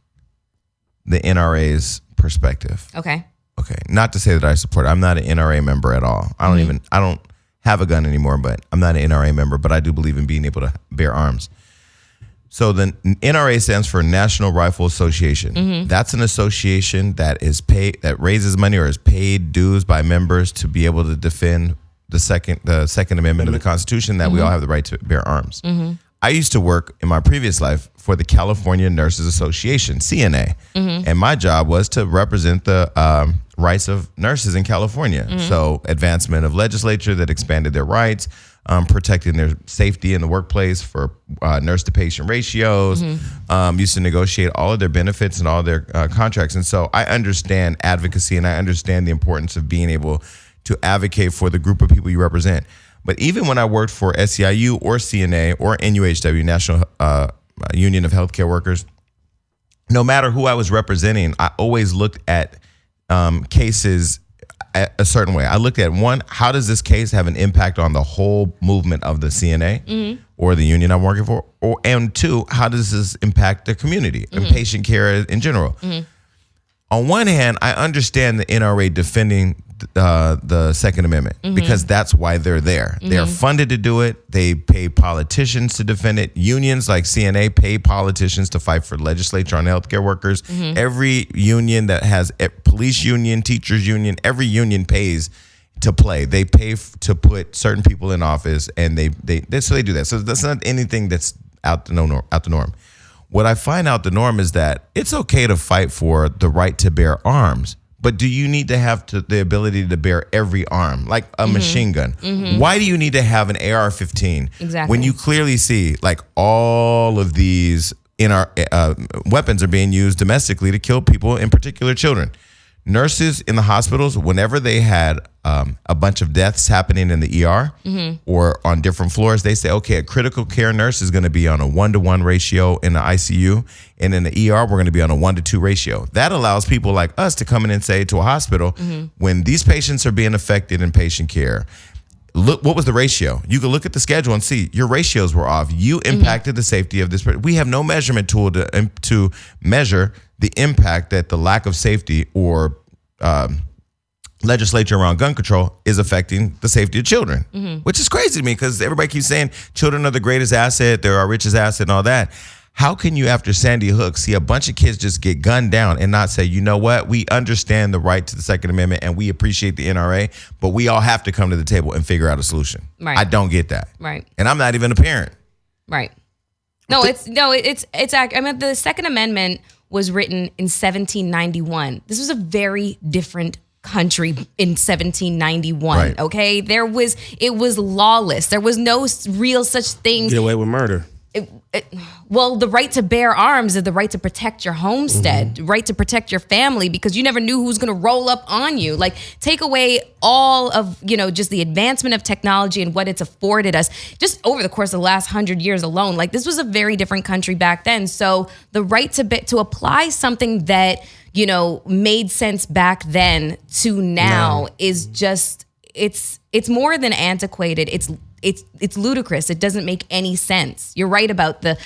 the NRA's perspective. Okay. Okay. Not to say that I support it. I'm not an NRA member at all. I don't have a gun anymore, but I'm not an NRA member, but I do believe in being able to bear arms. So the NRA stands for National Rifle Association. That's an association that is paid, that raises money or is paid dues by members to be able to defend the Second Amendment of the Constitution, that we all have the right to bear arms. I used to work in my previous life for the California Nurses Association, CNA, and my job was to represent the rights of nurses in California. So advancement of legislature that expanded their rights, protecting their safety in the workplace for nurse-to-patient ratios, used to negotiate all of their benefits and all their contracts. And so I understand advocacy and I understand the importance of being able to advocate for the group of people you represent. But even when I worked for SEIU or CNA or NUHW, National Union of Healthcare Workers, no matter who I was representing, I always looked at cases a certain way. I looked at, one, how does this case have an impact on the whole movement of the CNA or the union I'm working for? And two, how does this impact the community and patient care in general? On one hand, I understand the NRA defending the Second Amendment because that's why they're there. They're funded to do it. They pay politicians to defend it. Unions like CNA pay politicians to fight for legislature on healthcare workers. Every union that has a police union, teachers union, every union pays to play. They pay to put certain people in office, and they do that. So that's not anything that's out the norm. What I find out the norm is that it's okay to fight for the right to bear arms. But do you need to have the ability to bear every arm, like a machine gun? Why do you need to have an AR-15 exactly. when you clearly see like all of these in our weapons are being used domestically to kill people, in particular children? Nurses in the hospitals, whenever they had a bunch of deaths happening in the ER or on different floors, they say, okay, a critical care nurse is going to be on a 1-to-1 ratio in the ICU, and in the ER, we're going to be on a 1-to-2 ratio. That allows people like us to come in and say to a hospital, when these patients are being affected in patient care, look, what was the ratio? You can look at the schedule and see your ratios were off. You impacted the safety of this person. We have no measurement tool to measure the impact that the lack of safety or legislature around gun control is affecting the safety of children, which is crazy to me because everybody keeps saying children are the greatest asset, they're our richest asset and all that. How can you, after Sandy Hook, see a bunch of kids just get gunned down and not say, you know what, we understand the right to the Second Amendment and we appreciate the NRA, but we all have to come to the table and figure out a solution. Right. I don't get that. Right. And I'm not even a parent. Right. I mean, the Second Amendment was written in 1791. This was a very different country in 1791. Right. Okay, it was lawless. There was no real such thing. Get away with murder. Well, the right to bear arms is the right to protect your homestead, right to protect your family, because you never knew who was going to roll up on you. Like, take away all of, just the advancement of technology and what it's afforded us just over the course of the last 100 years alone. Like, this was a very different country back then. So the right to apply something that, made sense back then to now is just, it's more than antiquated. It's ludicrous. It doesn't make any sense. You're right about the,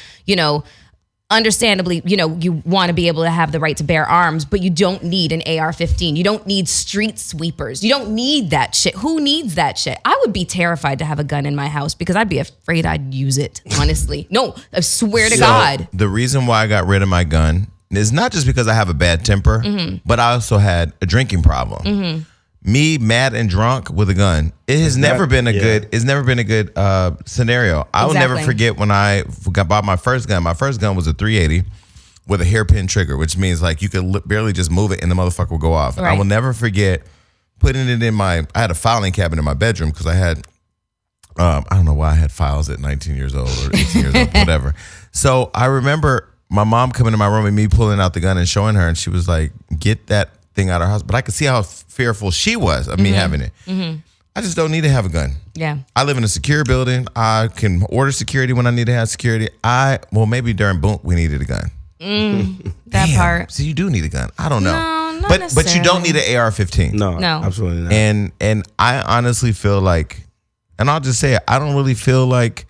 understandably, you want to be able to have the right to bear arms, but you don't need an AR-15. You don't need street sweepers. You don't need that shit. Who needs that shit? I would be terrified to have a gun in my house because I'd be afraid I'd use it, honestly. No, I swear to God. The reason why I got rid of my gun is not just because I have a bad temper, but I also had a drinking problem. Me mad and drunk with a gun. It has never been a good. It's never been a good scenario. I will never forget when I bought my first gun. My first gun was a .380 with a hairpin trigger, which means like you could barely just move it and the motherfucker will go off. Right. I will never forget putting it in I had a filing cabinet in my bedroom because I had, I don't know why I had files at 19 years old or 18 years old, whatever. So I remember my mom coming to my room and me pulling out the gun and showing her, and she was like, "Get that thing out of her house." But I could see how fearful she was of me having it. I just don't need to have a gun. Yeah. I live in a secure building. I can order security when I need to have security. Maybe during Boom we needed a gun. That part. So you do need a gun. I don't know. No, not but you don't need an AR-15. No, absolutely not. And I honestly feel like, and I'll just say it, I don't really feel like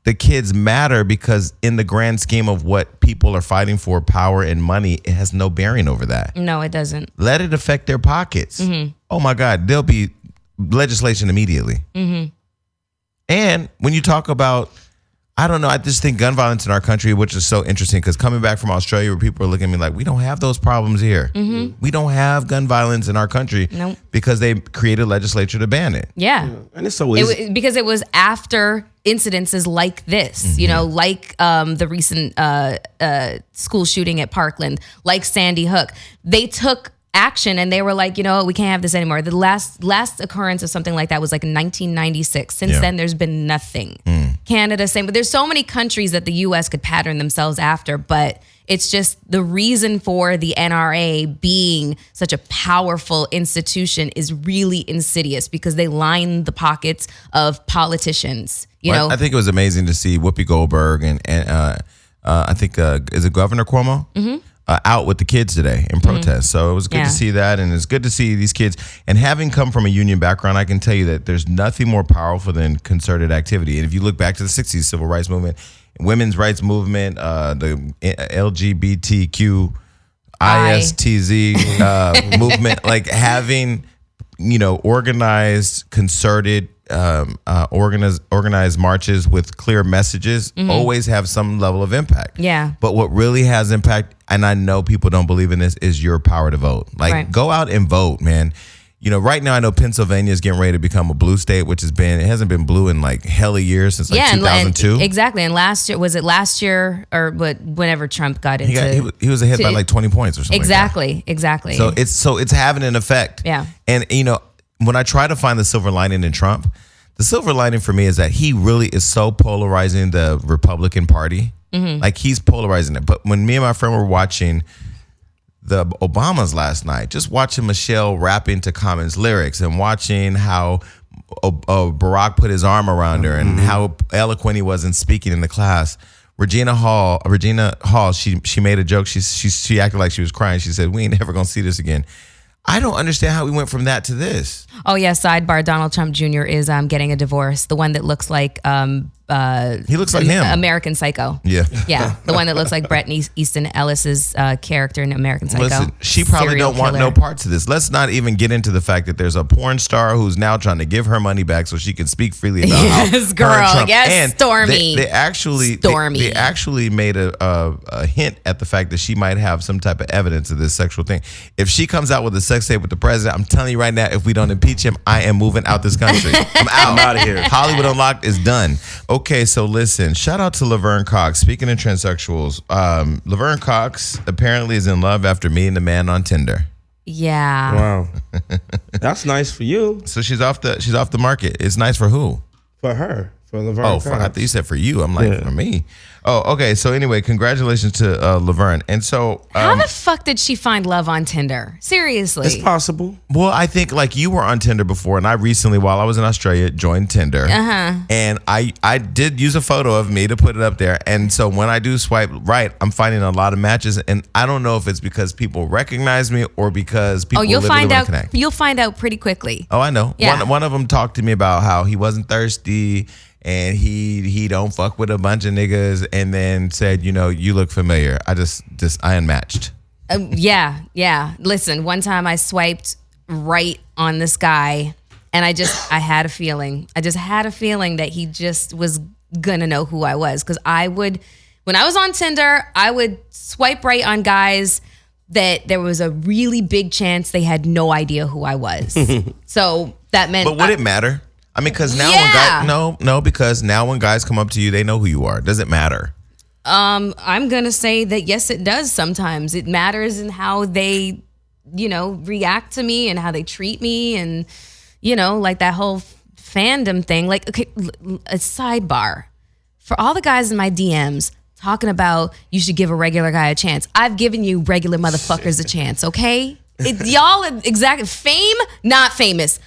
the kids matter because in the grand scheme of what people are fighting for, power and money, it has no bearing over that. No, it doesn't. Let it affect their pockets. Oh my God, there'll be legislation immediately. And when you talk about, I don't know, I just think gun violence in our country, which is so interesting because coming back from Australia where people are looking at me like, we don't have those problems here. We don't have gun violence in our country because they created legislature to ban it. Yeah. And it's so easy. Because it was after incidences like this, like the recent school shooting at Parkland, like Sandy Hook. They took action and they were like, we can't have this anymore. The last occurrence of something like that was like in 1996. Since then, there's been nothing. Canada, same. But there's so many countries that the U.S. could pattern themselves after, but It's just the reason for the NRA being such a powerful institution is really insidious because they line the pockets of politicians. You know, I think it was amazing to see Whoopi Goldberg and I think is it Governor Cuomo out with the kids today in protest. So it was good to see that, and it's good to see these kids. And having come from a union background, I can tell you that there's nothing more powerful than concerted activity. And if you look back to the '60s civil rights movement, women's rights movement, the LGBTQ ISTZ movement, like having organized, concerted, organized marches with clear messages always have some level of impact. Yeah. But what really has impact, and I know people don't believe in this, is your power to vote. Like, go out and vote, man. Right now I know Pennsylvania is getting ready to become a blue state, which it hasn't been blue in like hella years since 2002. Exactly. And last year or whenever Trump got into he was ahead by like 20 points or something. Exactly. Like that. Exactly. So it's having an effect. Yeah. And when I try to find the silver lining in Trump, the silver lining for me is that he really is so polarizing the Republican Party. Like, he's polarizing it. But when me and my friend were watching the Obamas last night, just watching Michelle rapping to Common's lyrics and watching how Barack put his arm around her and how eloquent he was in speaking in the class. Regina Hall, she made a joke. She acted like she was crying. She said, "We ain't never gonna see this again." I don't understand how we went from that to this. Oh yeah, sidebar: Donald Trump Jr. is getting a divorce. The one that looks like he looks like him, American Psycho. Yeah, the one that looks like Bret Easton Ellis's character in American Psycho. Listen, she probably Serial don't want killer. no parts of this. Let's not even get into the fact that there's a porn star who's now trying to give her money back so she can speak freely about yes, how girl, her and Trump, yes, and Stormy. They actually made a hint at the fact that she might have some type of evidence of this sexual thing. If she comes out with a sex tape with the president, I'm telling you right now, if we don't impeach him, I am moving out this country. I'm out of here. Hollywood Unlocked is done. Okay, so listen. Shout out to Laverne Cox. Speaking of transsexuals, Laverne Cox apparently is in love after meeting a man on Tinder. Yeah. Wow. That's nice for you. So she's off the market. It's nice for who? For her. For Laverne Oh, Cox. I thought you said for you. I'm like, for me. Oh, okay. So anyway, congratulations to Laverne. And so, how the fuck did she find love on Tinder? Seriously, it's possible. Well, I think like you were on Tinder before, and I recently, while I was in Australia, joined Tinder. And I did use a photo of me to put it up there. And so when I do swipe right, I'm finding a lot of matches, and I don't know if it's because people recognize me or because people literally want to connect. You'll find out pretty quickly. Oh, I know. Yeah. One of them talked to me about how he wasn't thirsty and he don't fuck with a bunch of niggas, and then said, you look familiar. I unmatched. Yeah. Listen, one time I swiped right on this guy, and I had a feeling. I just had a feeling that he just was gonna know who I was, because when I was on Tinder, I would swipe right on guys that there was a really big chance they had no idea who I was. So that meant. But would it matter? I mean, because now because now when guys come up to you, they know who you are. Does it matter? I'm gonna say that yes, it does. Sometimes it matters in how they, react to me and how they treat me, and like that whole fandom thing. Like, okay, a sidebar for all the guys in my DMs talking about you should give a regular guy a chance. I've given you regular motherfuckers a chance. Okay, y'all exactly fame, not famous.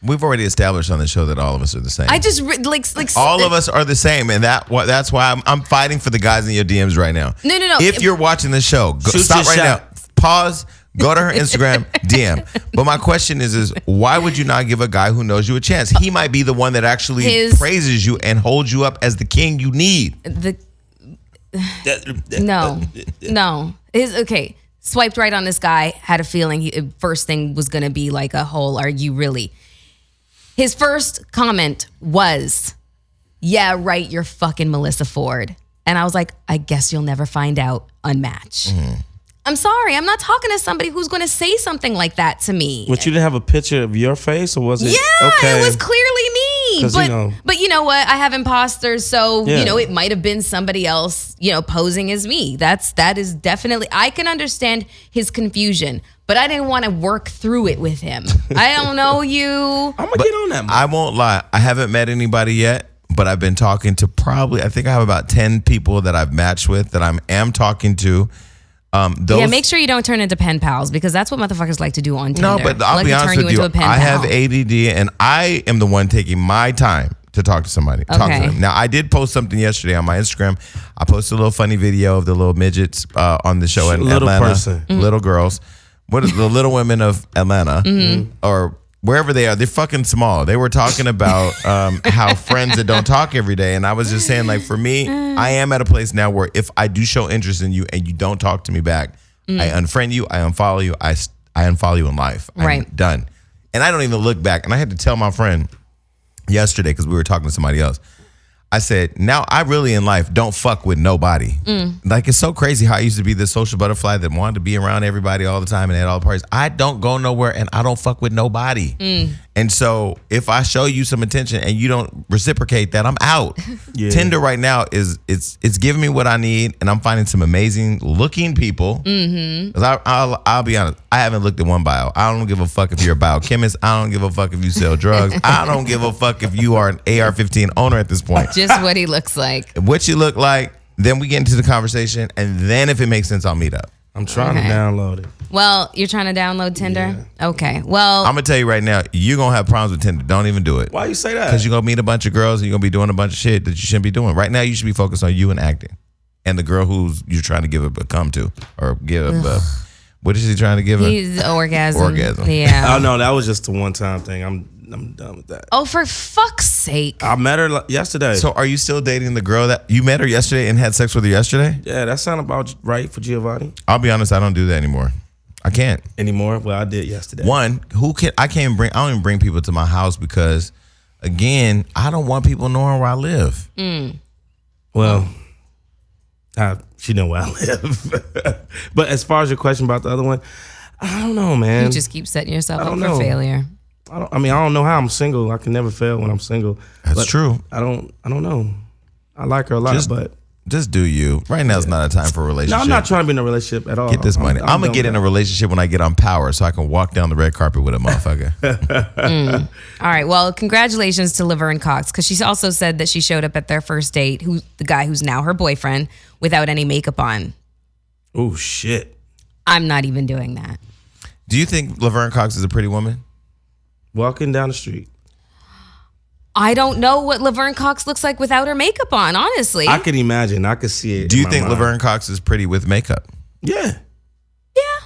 We've already established on the show that all of us are the same. I just like all of us are the same, and that's why I'm fighting for the guys in your DMs right now. No. If you're watching the show, stop right now. Pause. Go to her Instagram, DM. But my question is why would you not give a guy who knows you a chance? He might be the one that actually praises you and holds you up as the king you need. No. Okay. Swiped right on this guy. Had a feeling first thing was gonna be like a whole "Are you really?" His first comment was, "Yeah, right, you're fucking Melissa Ford." And I was like, I guess you'll never find out. Unmatched. I'm sorry, I'm not talking to somebody who's going to say something like that to me. But you didn't have a picture of your face, or was it? Yeah, okay. It was clearly me. But you know what? I have imposters, so it might have been somebody else, posing as me. That is definitely. I can understand his confusion, but I didn't want to work through it with him. I don't know you. I'm gonna get on that. I won't lie. I haven't met anybody yet, but I've been talking to I think I have about 10 people that I've matched with that I am talking to. Make sure you don't turn into pen pals because that's what motherfuckers like to do on Tinder. No, but I'll be honest with you. I have ADD and I am the one taking my time to talk to somebody. Talk to them. Now, I did post something yesterday on my Instagram. I posted a little funny video of the little midgets on the show in Atlanta. Little girls. What are the Little Women of Atlanta or wherever they are? They're fucking small. They were talking about how friends that don't talk every day. And I was just saying, like, for me, I am at a place now where if I do show interest in you and you don't talk to me back, I unfriend you, I unfollow you, I unfollow you in life. I'm done. And I don't even look back. And I had to tell my friend yesterday because we were talking to somebody else. I said, now I really in life don't fuck with nobody. Like, it's so crazy how I used to be this social butterfly that wanted to be around everybody all the time and at all the parties. I don't go nowhere and I don't fuck with nobody. And so if I show you some attention and you don't reciprocate that, I'm out. Tinder right now it's giving me what I need, and I'm finding some amazing looking people. 'Cause I'll be honest, I haven't looked at one bio. I don't give a fuck if you're a biochemist. I don't give a fuck if you sell drugs. I don't give a fuck if you are an AR-15 owner at this point. Just what he looks like. What you look like, then we get into the conversation, and then if it makes sense, I'll meet up. I'm trying to download it. Well, you're trying to download Tinder? Yeah. Okay. Well, I'm going to tell you right now, you're going to have problems with Tinder. Don't even do it. Why you say that? Because you're going to meet a bunch of girls and you're going to be doing a bunch of shit that you shouldn't be doing. Right now, you should be focused on you and acting. And the girl who's you're trying to give a come to or give a, what is he trying to give her? He's orgasm. Yeah. Oh, no, that was just a one-time thing. I'm done with that. Oh, for fuck's sake. I met her yesterday. So are you still dating the girl that you met her yesterday and had sex with her yesterday? Yeah, that sounded about right for Giovanni. I'll be honest, I don't do that anymore. I can't. Anymore? Well, I did yesterday. One, I don't even bring people to my house because, again, I don't want people knowing where I live. Well, she know where I live. But as far as your question about the other one, I don't know, man. You just keep setting yourself up for failure. I don't know how I'm single. I can never fail when I'm single. That's true. I don't know. I like her a lot, but just do you. Right now is not a time for a relationship. No, I'm not trying to be in a relationship at all. Get this money. I'm gonna get in a relationship when I get on Power, so I can walk down the red carpet with a motherfucker. All right. Well, congratulations to Laverne Cox, because she also said that she showed up at their first date, the guy who's now her boyfriend, without any makeup on. Oh shit! I'm not even doing that. Do you think Laverne Cox is a pretty woman? Walking down the street. I don't know what Laverne Cox looks like without her makeup on, honestly. I can imagine. I can see it. Do you think Laverne Cox is pretty with makeup? Yeah. Yeah,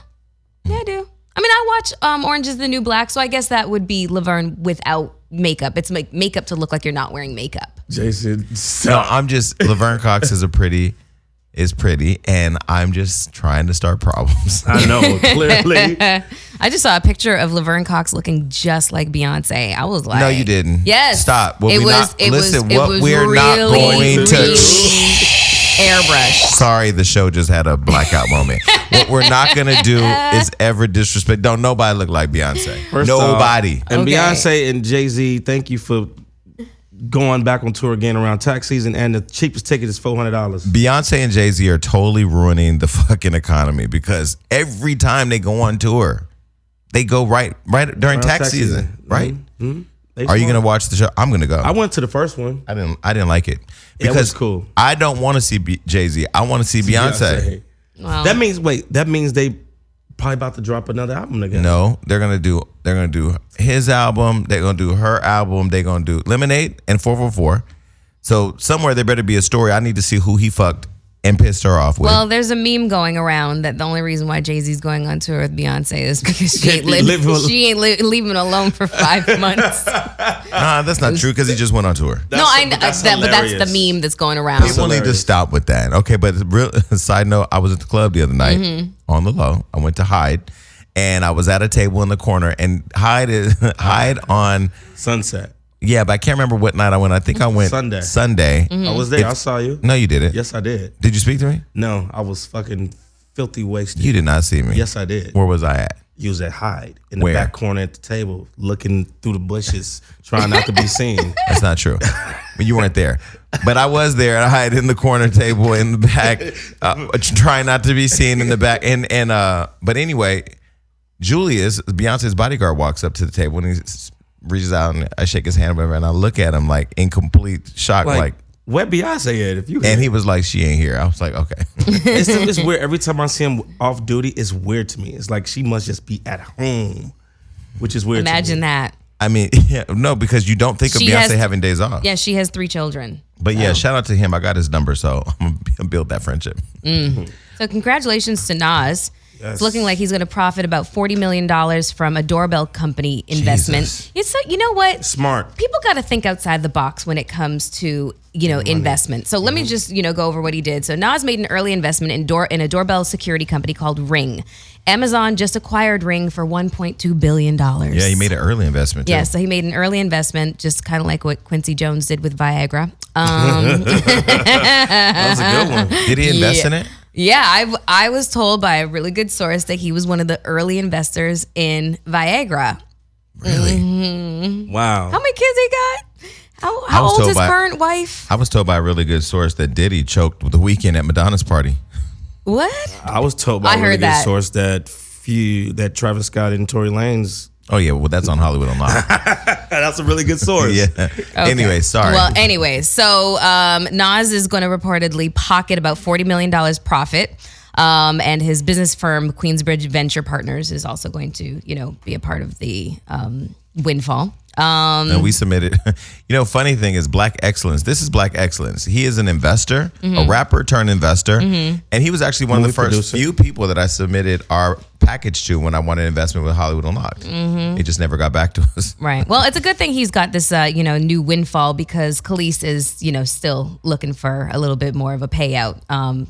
I do. I mean, I watch Orange is the New Black, so I guess that would be Laverne without makeup. It's like makeup to look like you're not wearing makeup. Jason, no, Laverne Cox is pretty, and I'm just trying to start problems. I know, clearly. I just saw a picture of Laverne Cox looking just like Beyonce. I was like, no, you didn't. Yes. Stop. We're not going to airbrush. Sorry, the show just had a blackout moment. What we're not going to do is ever disrespect. Don't nobody look like Beyonce. Nobody. And Beyonce and Jay-Z, thank you for going back on tour again around tax season, and the cheapest ticket is $400. Beyonce and Jay-Z are totally ruining the fucking economy because every time they go on tour, they go right during tax season, right? Are you gonna watch the show? I'm gonna go. I went to the first one. I didn't like it because it was cool. I don't want to see Jay-Z. I want to see Beyonce. Wow. That means they probably about to drop another album again. No, they're gonna do his album. They're gonna do her album. They're gonna do Lemonade and 444. So somewhere there better be a story. I need to see who he fucked and pissed her off with. Well, there's a meme going around that the only reason why Jay-Z's going on tour with Beyonce is because she ain't leaving alone for 5 months. Nah, that's not true because he just went on tour. But that's the meme that's going around. People need to stop with that. Okay, but side note, I was at the club the other night on the low. I went to Hyde, and I was at a table in the corner, and Hyde on Sunset. Yeah, but I can't remember what night I went. I think I went Sunday. I was there. I saw you. No, you didn't. Yes, I did. Did you speak to me? No, I was fucking filthy wasted. You did not see me. Yes, I did. Where was I at? You was at Hyde in the back corner at the table, looking through the bushes, trying not to be seen. That's not true. You weren't there. But I was there at Hyde in the corner table in the back, trying not to be seen in the back. But anyway, Julius, Beyonce's bodyguard, walks up to the table and reaches out and I shake his hand, whatever, and I look at him like in complete shock, like where Beyonce at? If you and he was like, she ain't here. I was like, okay. It's weird. Every time I see him off duty, it's weird to me. It's like she must just be at home, which is weird. Imagine that. I mean, no, because you don't think of Beyonce having days off. Yeah, she has 3 children. But yeah, shout out to him. I got his number, so I'm gonna build that friendship. So congratulations to Nas. Yes. It's looking like he's going to profit about $40 million from a doorbell company investment. Jesus. It's you know what? Smart. People got to think outside the box when it comes to investment. So let me just go over what he did. So Nas made an early investment in a doorbell security company called Ring. Amazon just acquired Ring for $1.2 billion. Yeah, he made an early investment too. Yeah, so he made an early investment, just kind of like what Quincy Jones did with Viagra. That was a good one. Did he invest in it? Yeah, I was told by a really good source that he was one of the early investors in Viagra. Really? Mm-hmm. Wow. How many kids he got? How old is his current wife? I was told by a really good source that Diddy choked with The Weeknd at Madonna's party. What? I was told by a really good source that Travis Scott and Tory Lanez. Oh yeah, well that's on Hollywood Unlocked. That's a really good source. Yeah. Okay. Anyway, sorry. Well, anyway, so Nas is going to reportedly pocket about $40 million profit. And his business firm, Queensbridge Venture Partners, is also going to, be a part of the windfall. And we submitted, funny thing is Black Excellence. This is Black Excellence. He is an investor, a rapper turned investor. And he was actually one of the first few people that I submitted our package to when I wanted investment with Hollywood Unlocked. It just never got back to us. Right. Well, it's a good thing he's got this, new windfall because Khalees is, still looking for a little bit more of a payout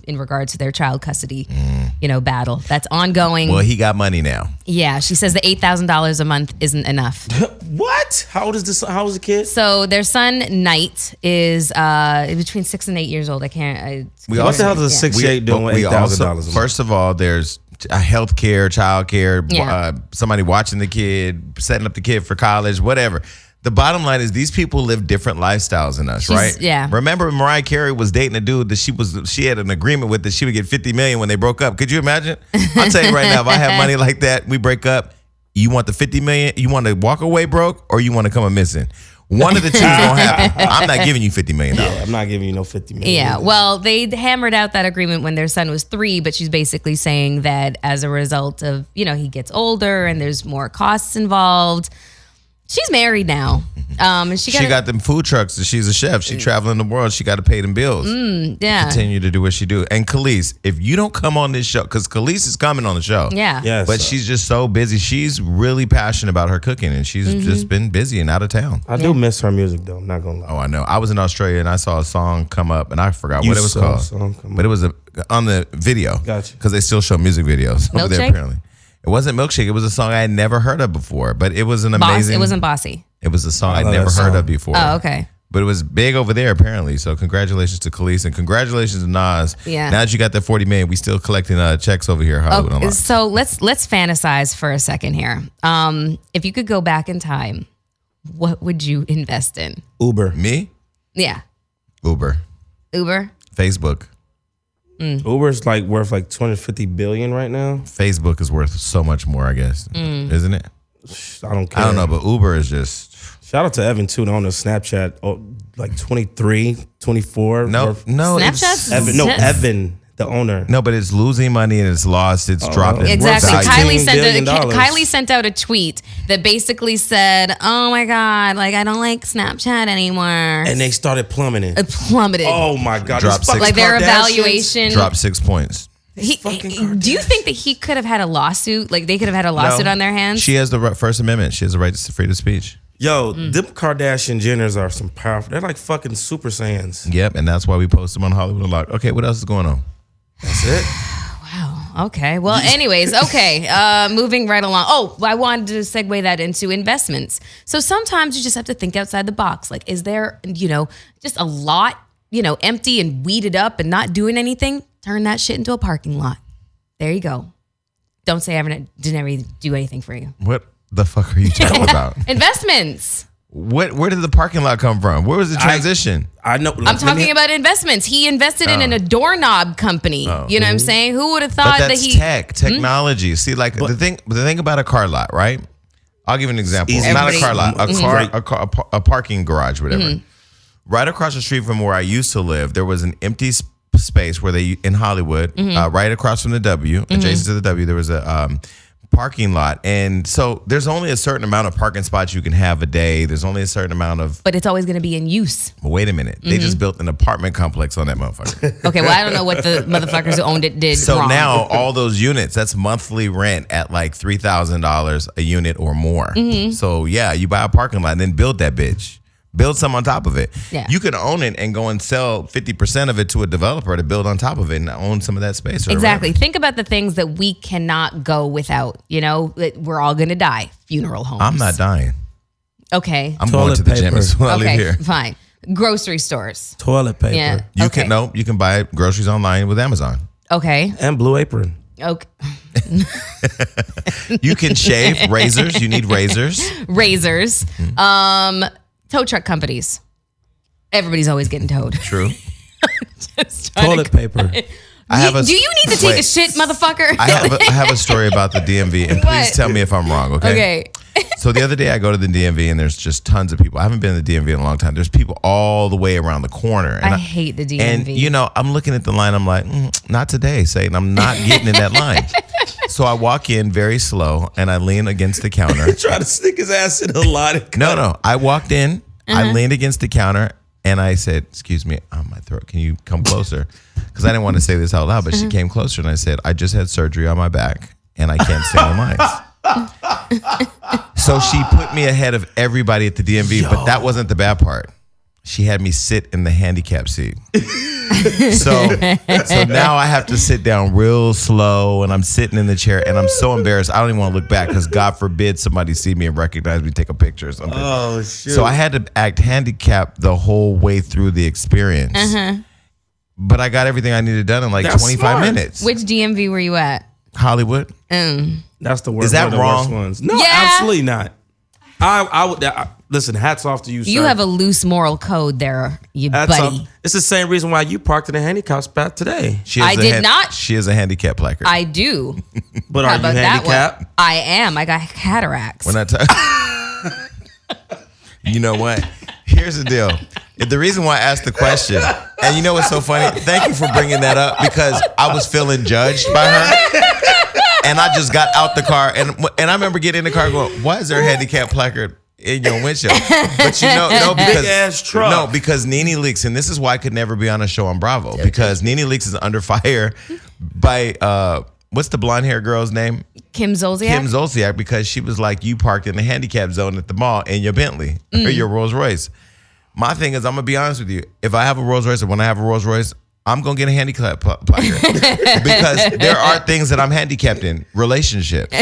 in regards to their child custody, battle that's ongoing. Well, he got money now. Yeah. She says the $8,000 a month isn't enough. What? How old is this? How old is the kid? So their son, Knight, is between 6 and 8 years old. What the hell does a 6 8 doing with $8,000 a month? First of all, there's health care, child care, somebody watching the kid, setting up the kid for college, whatever. The bottom line is these people live different lifestyles than us, right? Yeah. Remember Mariah Carey was dating a dude that she had an agreement with that she would get $50 million when they broke up. Could you imagine? I'll tell you right now, if I have money like that, we break up, you want the $50 million, you want to walk away broke, or you want to come a missing? One of the two is going to happen. I'm not giving you $50 million. Yeah, I'm not giving you no $50 million. Yeah, well, they hammered out that agreement when their son was 3, but she's basically saying that as a result of, he gets older and there's more costs involved. She's married now. And she got them food trucks and she's a chef. She traveling the world. She got to pay them bills. Yeah. Continue to do what she do. And Khalees, if you don't come on this show, because Khalees is coming on the show. Yeah. Yes, but she's just so busy. She's really passionate about her cooking and she's just been busy and out of town. I do miss her music though. I'm not going to lie. Oh, I know. I was in Australia and I saw a song come up and I forgot what it was called. But it was on the video. Gotcha. Because they still show music videos over there Milkshake? apparently. It wasn't Milkshake. It was a song I had never heard of before, but it was an amazing. It wasn't Bossy. It was a song I'd never heard of before. Oh, okay. But it was big over there apparently. So congratulations to Khalees and congratulations to Nas. Yeah. Now that you got that $40 million, we still collecting checks over here. Okay, so let's fantasize for a second here. If you could go back in time, what would you invest in? Uber. Me? Yeah. Uber. Facebook. Uber's worth $250 billion right now. Facebook is worth so much more, I guess. Isn't it? I don't care. I don't know, but Uber is just. Shout out to Evan too, the owner of Snapchat. 23, 24. No. Snapchat's Evan, the owner. No, but it's losing money and it's lost. It's dropped. Exactly. $16 billion. Kylie sent out a tweet that basically said, "Oh my God, I don't like Snapchat anymore." And they started plummeting. It plummeted. Oh my God. Dropped six. Their evaluation dropped 6 points. Do you think that he could have had a lawsuit? They could have had a lawsuit on their hands? She has the First Amendment. She has the right to freedom of speech. Yo, them Kardashian Jenners are some powerful. They're like fucking Super Saiyans. Yep, and that's why we post them on Hollywood Unlocked. Okay, what else is going on? That's it. Wow. Okay. Well, anyways, okay. Moving right along. Oh, I wanted to segue that into investments. So sometimes you just have to think outside the box. Is there, just a lot, empty and weeded up and not doing anything? Turn that shit into a parking lot. There you go. Don't say I didn't ever do anything for you. What the fuck are you talking about? Investments. Where did the parking lot come from? Where was the transition? I know. I'm talking about investments. He invested in a doorknob company. You know what I'm saying? Who would have thought but that's that he technology. See, the thing about a car lot, right? I'll give you an example. Easy. Not a car lot, Mm-hmm. a parking garage, whatever. Right across the street from where I used to live, there was an empty space where they in Hollywood, right across from the W, adjacent to the W, there was a parking lot, and so there's only a certain amount of parking spots you can have a day. There's only a certain amount of. But it's always going to be in use. But wait a minute, they just built an apartment complex on that motherfucker. Okay, well I don't know what the motherfuckers who owned it did So wrong. now all those units, that's monthly rent at like $3,000 a unit or more. So yeah, you buy a parking lot and then build that bitch. Build some on top of it. Yeah. You can own it and go and sell 50% of it to a developer to build on top of it and own some of that space. Or Exactly. whatever. Think about the things that we cannot go without. You know, that we're all going to die. Funeral homes. I'm not dying. Okay. I'm going to the gym paper. as well. I live Okay. here. Fine. Grocery stores. Toilet paper. Yeah. You can buy groceries online with Amazon. Okay. And Blue Apron. Okay. You can shave razors. You need razors. Razors. Tow truck companies. Everybody's always getting towed. True. Just trying Toilet to- paper. I have a, Do you need to take a wait. shit, motherfucker? I have a story about the DMV, and please What? tell me if I'm wrong, Okay. So the other day I go to the DMV and there's just tons of people. I haven't been to the DMV in a long time. There's people all the way around the corner. And I hate the DMV. And you know, I'm looking at the line. I'm like, not today, Satan. I'm not getting in that line. So I walk in very slow and I lean against the counter. Try to stick his ass in a line. No. I walked in. I leaned against the counter and I said, "Excuse me, my throat. Can you come closer?" Because I didn't want to say this out loud, but she came closer and I said, "I just had surgery on my back and I can't stand in lines." So she put me ahead of everybody at the DMV, but that wasn't the bad part. She had me sit in the handicap seat. So now I have to sit down real slow and I'm sitting in the chair and I'm so embarrassed. I don't even want to look back because God forbid somebody see me and recognize me, take a picture or something. Oh, shit. So I had to act handicapped the whole way through the experience. But I got everything I needed done in like That's 25 smart. minutes. Which DMV were you at? Hollywood. That's the worst. Is that one of the wrong? worst ones. No, Yeah. absolutely not. I would listen. Hats off to you, sir. You have a loose moral code there, you Hats buddy. off. It's the same reason why you parked in a handicap spot today. She I did not. She is a handicap placard. I do. But How are you about that one? handicapped? I am. I got cataracts. When I you know what? Here's the deal. The reason why I asked the question, and you know what's so funny? Thank you for bringing that up because I was feeling judged by her. And I just got out the car, and I remember getting in the car and going, "Why is there a handicap placard in your windshield?" But you know, no, because Big ass truck. no, because Nene Leakes, and this is why I could never be on a show on Bravo because Nene Leakes is under fire by what's the blonde hair girl's name? Kim Zolciak? Kim Zolciak, because she was like, you parked in the handicap zone at the mall in your Bentley or your Rolls Royce. My thing is, I'm gonna be honest with you. If I have a Rolls Royce or when I have a Rolls Royce, I'm gonna get a handicap placard because there are things that I'm handicapped in. Relationships,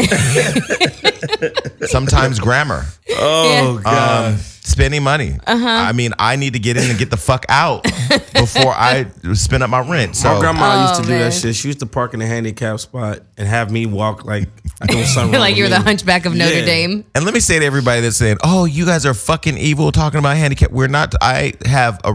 sometimes grammar, Oh God. spending money. I mean, I need to get in and get the fuck out before I spend up my rent. So My grandma used to do man. that shit. She used to park in a handicap spot and have me walk like I don't something wrong Like with you're me. the Hunchback of Notre Yeah. Dame. And let me say to everybody that's saying, "Oh, you guys are fucking evil talking about handicap." We're not. I have a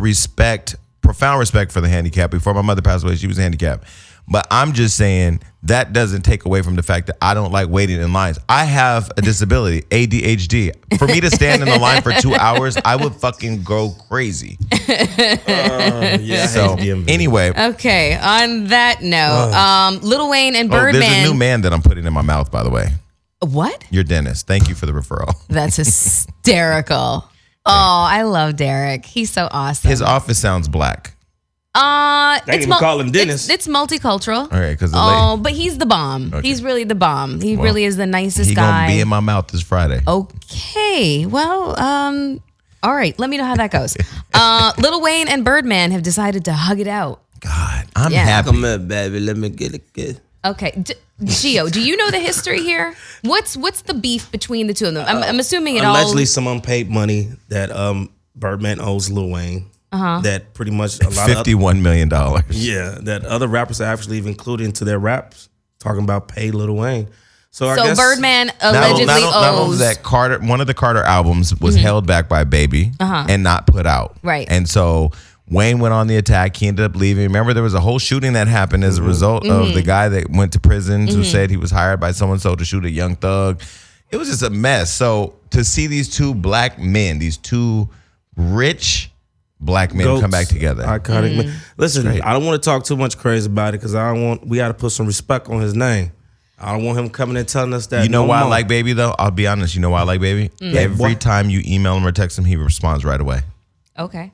profound respect for the handicap. Before my mother passed away, she was handicapped. But I'm just saying that doesn't take away from the fact that I don't like waiting in lines. I have a disability, ADHD. For me to stand in the line for 2 hours, I would fucking go crazy. Yeah. So anyway, Okay, on that note, Lil Wayne and Birdman. there's a new man that I'm putting in my mouth, by the way. What? Your dentist. Thank you for the referral. That's hysterical. Oh, I love Derek. He's so awesome. His office sounds black. They even call him Dennis. It's multicultural. All right, because Oh, but he's the bomb. Okay. He's really the bomb. He really is the nicest he guy. gonna be in my mouth this Friday. Okay. Well, all right. Let me know how that goes. Lil Wayne and Birdman have decided to hug it out. God, I'm Yeah. happy. Come here, baby. Let me get it good. Okay. Gio, do you know the history here? What's the beef between the two of them? I'm assuming it Allegedly, all. some unpaid money that Birdman owes Lil Wayne. That pretty much a lot of $51 million. that other rappers are actually even included into their raps talking about pay Lil Wayne. So I So guess Birdman allegedly not only owes. that, one of the Carter albums was held back by Baby and not put out. Right. And so Wayne went on the attack. He ended up leaving. Remember, there was a whole shooting that happened as a result of the guy that went to prison who said he was hired by so-and-so to shoot a young thug. It was just a mess. So to see these two black men, these two rich black men come back together. Iconic man. Listen, I don't want to talk too much crazy about it because we got to put some respect on his name. I don't want him coming and telling us that. You know why I like Baby though? I'll be honest. You know why I like Baby? Every time you email him or text him, he responds right away. Okay.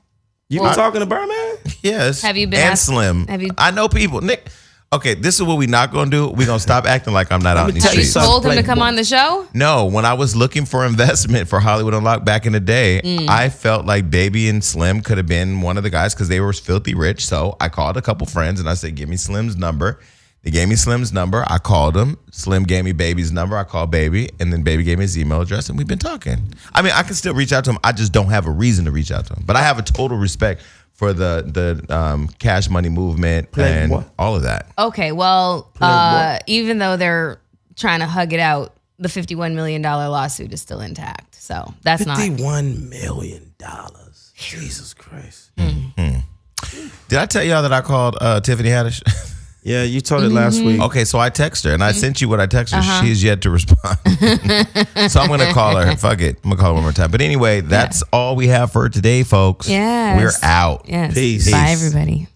You been talking to Birdman? Yes. Have you been and Slim? I know people. Nick. Okay, this is what we not gonna do. We gonna stop acting like I'm not out in the streets. You told him to come on the show? No, when I was looking for investment for Hollywood Unlocked back in the day, I felt like Baby and Slim could have been one of the guys because they were filthy rich. So I called a couple friends and I said, "Give me Slim's number." They gave me Slim's number. I called him. Slim gave me Baby's number. I called Baby, and then Baby gave me his email address, and we've been talking. I mean, I can still reach out to him. I just don't have a reason to reach out to him. But I have a total respect for the Cash Money movement and all of that. Okay, well, even though they're trying to hug it out, the $51 million lawsuit is still intact. So that's $51 million. Jesus Christ. Did I tell y'all that I called Tiffany Haddish? Yeah, you told it last week. Okay, so I text her, and I sent you what I texted her. She's yet to respond. So I'm going to call her. Fuck it. I'm going to call her one more time. But anyway, that's all we have for today, folks. Yes. We're out. Yes. Peace. Bye, everybody.